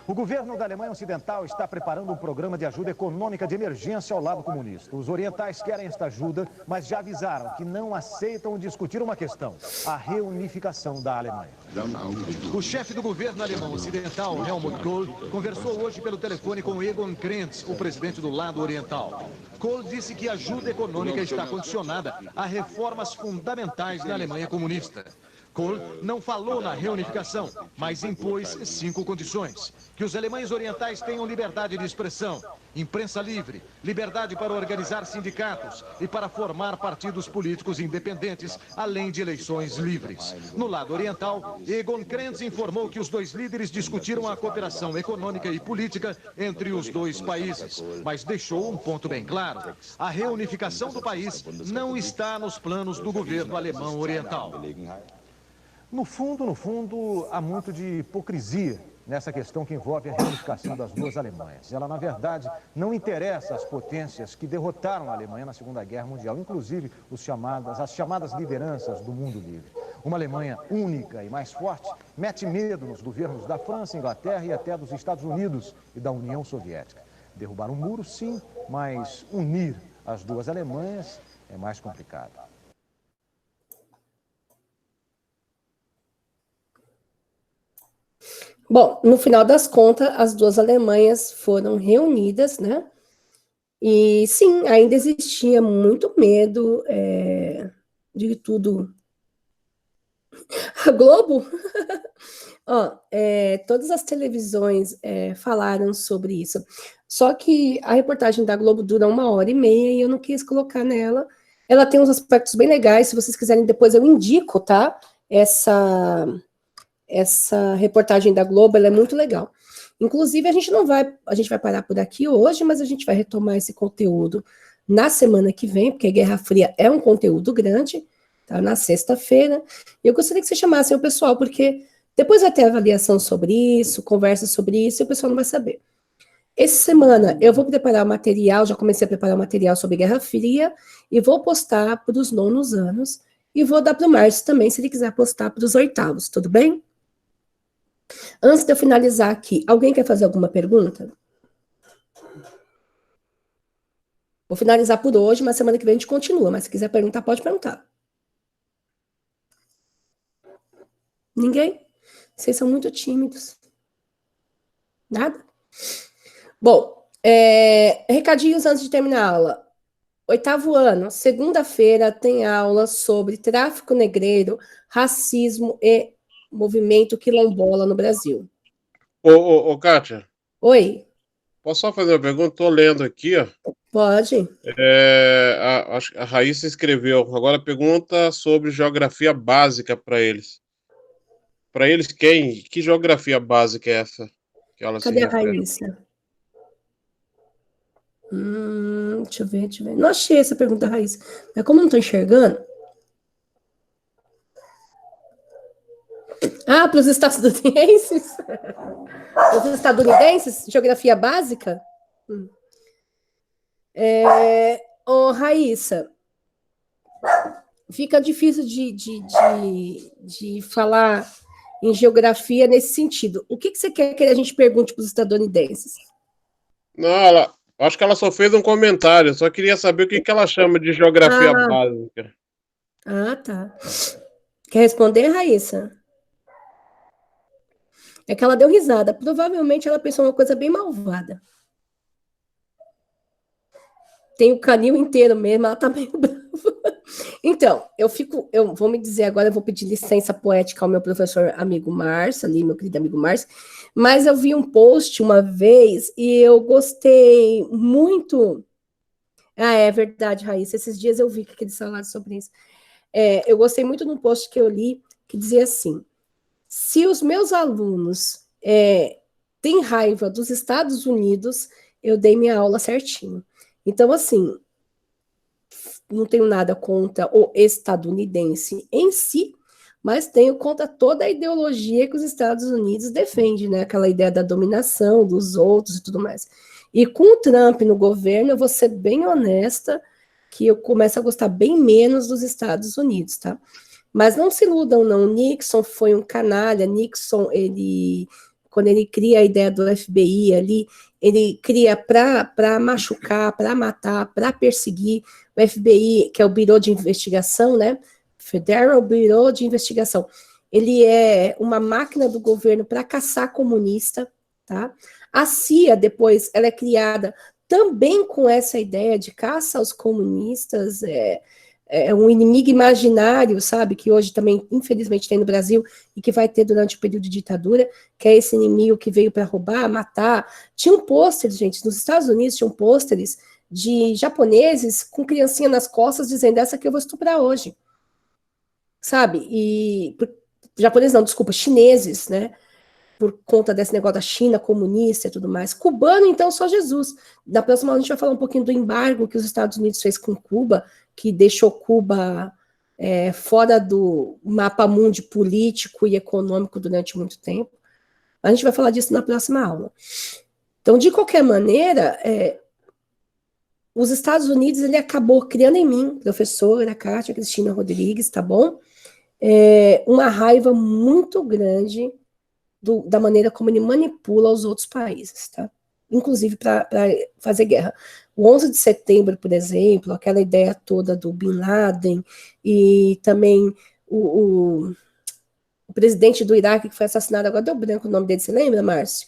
O governo da Alemanha Ocidental está preparando um programa de ajuda econômica de emergência ao lado comunista. Os orientais querem esta ajuda, mas já avisaram que não aceitam discutir uma questão: a reunificação da Alemanha. O chefe do governo alemão ocidental, Helmut Kohl, conversou hoje pelo telefone com Egon Krenz, o presidente do lado oriental. Kohl disse que a ajuda econômica está condicionada a reformas fundamentais na Alemanha comunista. Kohl não falou na reunificação, mas impôs 5 condições: que os alemães orientais tenham liberdade de expressão, imprensa livre, liberdade para organizar sindicatos e para formar partidos políticos independentes, além de eleições livres. No lado oriental, Egon Krenz informou que os dois líderes discutiram a cooperação econômica e política entre os dois países, mas deixou um ponto bem claro: a reunificação do país não está nos planos do governo alemão oriental. No fundo, há muito de hipocrisia nessa questão que envolve a reunificação das duas Alemanhas. Ela, na verdade, não interessa às potências que derrotaram a Alemanha na Segunda Guerra Mundial, inclusive as chamadas lideranças do mundo livre. Uma Alemanha única e mais forte mete medo nos governos da França, Inglaterra e até dos Estados Unidos e da União Soviética. Derrubar um muro, sim, mas unir as duas Alemanhas é mais complicado. Bom, no final das contas, as duas Alemanhas foram reunidas, né? E sim, ainda existia muito medo de tudo. A Globo, todas as televisões falaram sobre isso. Só que a reportagem da Globo dura 1h30 e eu não quis colocar nela. Ela tem uns aspectos bem legais. Se vocês quiserem, depois eu indico, tá? Essa reportagem da Globo, ela é muito legal. Inclusive, a gente vai parar por aqui hoje, mas a gente vai retomar esse conteúdo na semana que vem, porque a Guerra Fria é um conteúdo grande, tá? Na sexta-feira. Eu gostaria que vocês chamassem o pessoal, porque depois vai ter avaliação sobre isso, conversa sobre isso, e o pessoal não vai saber. Essa semana eu vou preparar o material, já comecei a preparar o material sobre Guerra Fria, e vou postar para os 9º anos, e vou dar para o Márcio também, se ele quiser postar para os 8º, tudo bem? Antes de eu finalizar aqui, alguém quer fazer alguma pergunta? Vou finalizar por hoje, mas semana que vem a gente continua. Mas se quiser perguntar, pode perguntar. Ninguém? Vocês são muito tímidos. Nada? Bom, recadinhos antes de terminar a aula. 8º ano, segunda-feira, tem aula sobre tráfico negreiro, racismo e movimento quilombola no Brasil. Ô, Kátia. Oi. Posso só fazer uma pergunta? Estou lendo aqui, ó. Pode. A Raíssa escreveu. Agora pergunta sobre geografia básica para eles. Para eles, quem? Que geografia básica é essa? Que ela Cadê se a refere? Raíssa? Deixa eu ver. Não achei essa pergunta, Raíssa. Mas como eu não estou enxergando... Ah, para os estadunidenses? Os estadunidenses? Geografia básica? Raíssa, fica difícil de falar em geografia nesse sentido. O que você quer que a gente pergunte para os estadunidenses? Não, acho que ela só fez um comentário. Eu só queria saber o que ela chama de geografia básica. Ah, tá. Quer responder, Raíssa? É que ela deu risada. Provavelmente ela pensou uma coisa bem malvada. Tem o canil inteiro mesmo, ela tá meio brava. Então, eu vou me dizer agora, eu vou pedir licença poética ao meu professor amigo Márcio, ali, meu querido amigo Márcio, mas eu vi um post uma vez e eu gostei muito. Ah, é verdade, Raíssa, esses dias eu vi que eles falaram sobre isso. Eu gostei muito de um post que eu li que dizia assim: se os meus alunos têm raiva dos Estados Unidos, eu dei minha aula certinho. Então, assim, não tenho nada contra o estadunidense em si, mas tenho contra toda a ideologia que os Estados Unidos defendem, né? Aquela ideia da dominação dos outros e tudo mais. E com o Trump no governo, eu vou ser bem honesta, que eu começo a gostar bem menos dos Estados Unidos, tá? Mas não se iludam, não. Nixon foi um canalha. Nixon, quando ele cria a ideia do FBI ali, ele cria para machucar, para matar, para perseguir. O FBI, que é o Bureau de Investigação, né? Federal Bureau de Investigação. Ele é uma máquina do governo para caçar comunista, tá? A CIA, depois, ela é criada também com essa ideia de caça aos comunistas, um inimigo imaginário, sabe, que hoje também, infelizmente, tem no Brasil e que vai ter durante o período de ditadura, que é esse inimigo que veio para roubar, matar. Tinham pôsteres, gente, nos Estados Unidos tinham pôsteres de japoneses com criancinha nas costas dizendo: essa aqui eu vou estuprar hoje, sabe, japoneses não, desculpa, chineses, né, por conta desse negócio da China comunista e tudo mais. Cubano, então, só Jesus. Na próxima aula a gente vai falar um pouquinho do embargo que os Estados Unidos fez com Cuba, que deixou Cuba fora do mapa mundi político e econômico durante muito tempo. A gente vai falar disso na próxima aula. Então, de qualquer maneira, os Estados Unidos, ele acabou criando em mim, professora Kátia Cristina Rodrigues, tá bom? Uma raiva muito grande da maneira como ele manipula os outros países, tá? Inclusive para fazer guerra. O 11 de setembro, por exemplo, aquela ideia toda do Bin Laden, e também o presidente do Iraque que foi assassinado, agora deu branco o nome dele, você lembra, Márcio?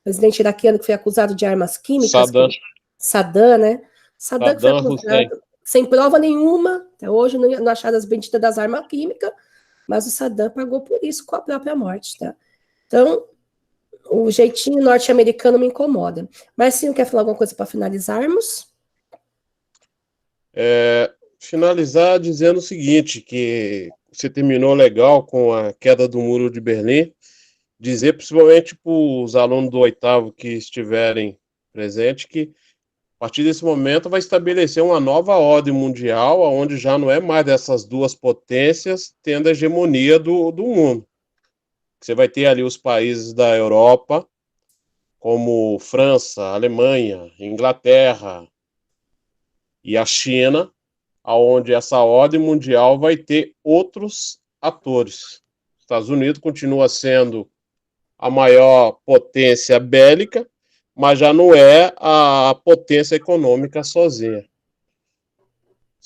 O presidente iraquiano que foi acusado de armas químicas. Saddam, né? Saddam que foi acusado sem prova nenhuma, até hoje não acharam as benditas das armas químicas, mas o Saddam pagou por isso com a própria morte, tá? Então, o jeitinho norte-americano me incomoda. Marcinho, quer falar alguma coisa para finalizarmos? Finalizar dizendo o seguinte, que você terminou legal com a queda do Muro de Berlim, dizer principalmente para os alunos do 8º que estiverem presentes, que a partir desse momento vai estabelecer uma nova ordem mundial, onde já não é mais dessas duas potências tendo a hegemonia do mundo. Você vai ter ali os países da Europa, como França, Alemanha, Inglaterra e a China, onde essa ordem mundial vai ter outros atores. Os Estados Unidos continua sendo a maior potência bélica, mas já não é a potência econômica sozinha.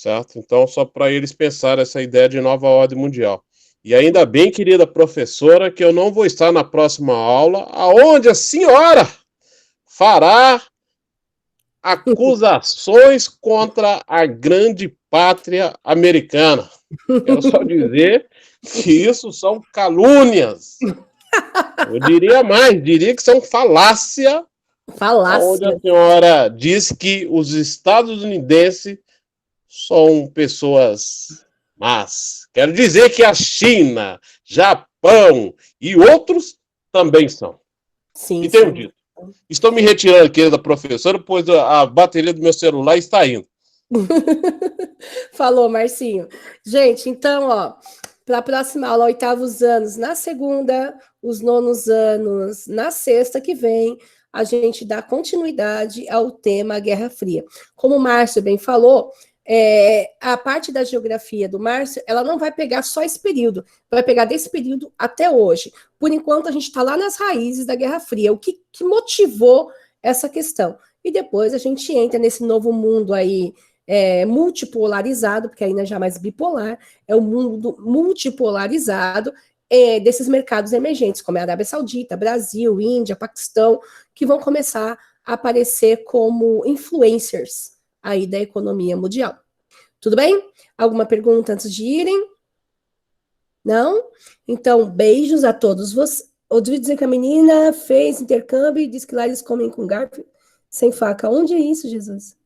certo? Então, só para eles pensarem essa ideia de nova ordem mundial. E ainda bem, querida professora, que eu não vou estar na próxima aula, aonde a senhora fará acusações contra a grande pátria americana. Quero só dizer que isso são calúnias. Eu diria mais, diria que são falácia. Onde a senhora diz que os estadunidenses são pessoas más. Quero dizer que a China, Japão e outros também são. Sim, entendido. Estou me retirando aqui da professora, pois a bateria do meu celular está indo. Falou, Marcinho. Gente, então, ó, para a próxima aula, 8º anos na segunda, os 9º anos na sexta que vem, a gente dá continuidade ao tema Guerra Fria. Como o Márcio bem falou, a parte da geografia do Márcio, ela não vai pegar só esse período, vai pegar desse período até hoje. Por enquanto, a gente está lá nas raízes da Guerra Fria, o que motivou essa questão. E depois a gente entra nesse novo mundo aí, multipolarizado, porque aí não é jamais bipolar, é o mundo multipolarizado desses mercados emergentes, como a Arábia Saudita, Brasil, Índia, Paquistão, que vão começar a aparecer como influencers aí da economia mundial. Tudo bem? Alguma pergunta antes de irem? Não? Então, beijos a todos vocês. Ouvi dizer que a menina fez intercâmbio e diz que lá eles comem com garfo sem faca. Onde é isso, Jesus?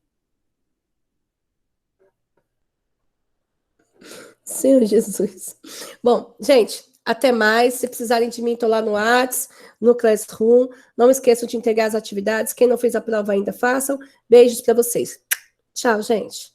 Senhor Jesus. Bom, gente, até mais. Se precisarem de mim, estou lá no Whats, no Classroom. Não esqueçam de entregar as atividades. Quem não fez a prova ainda, façam. Beijos para vocês. Tchau, gente.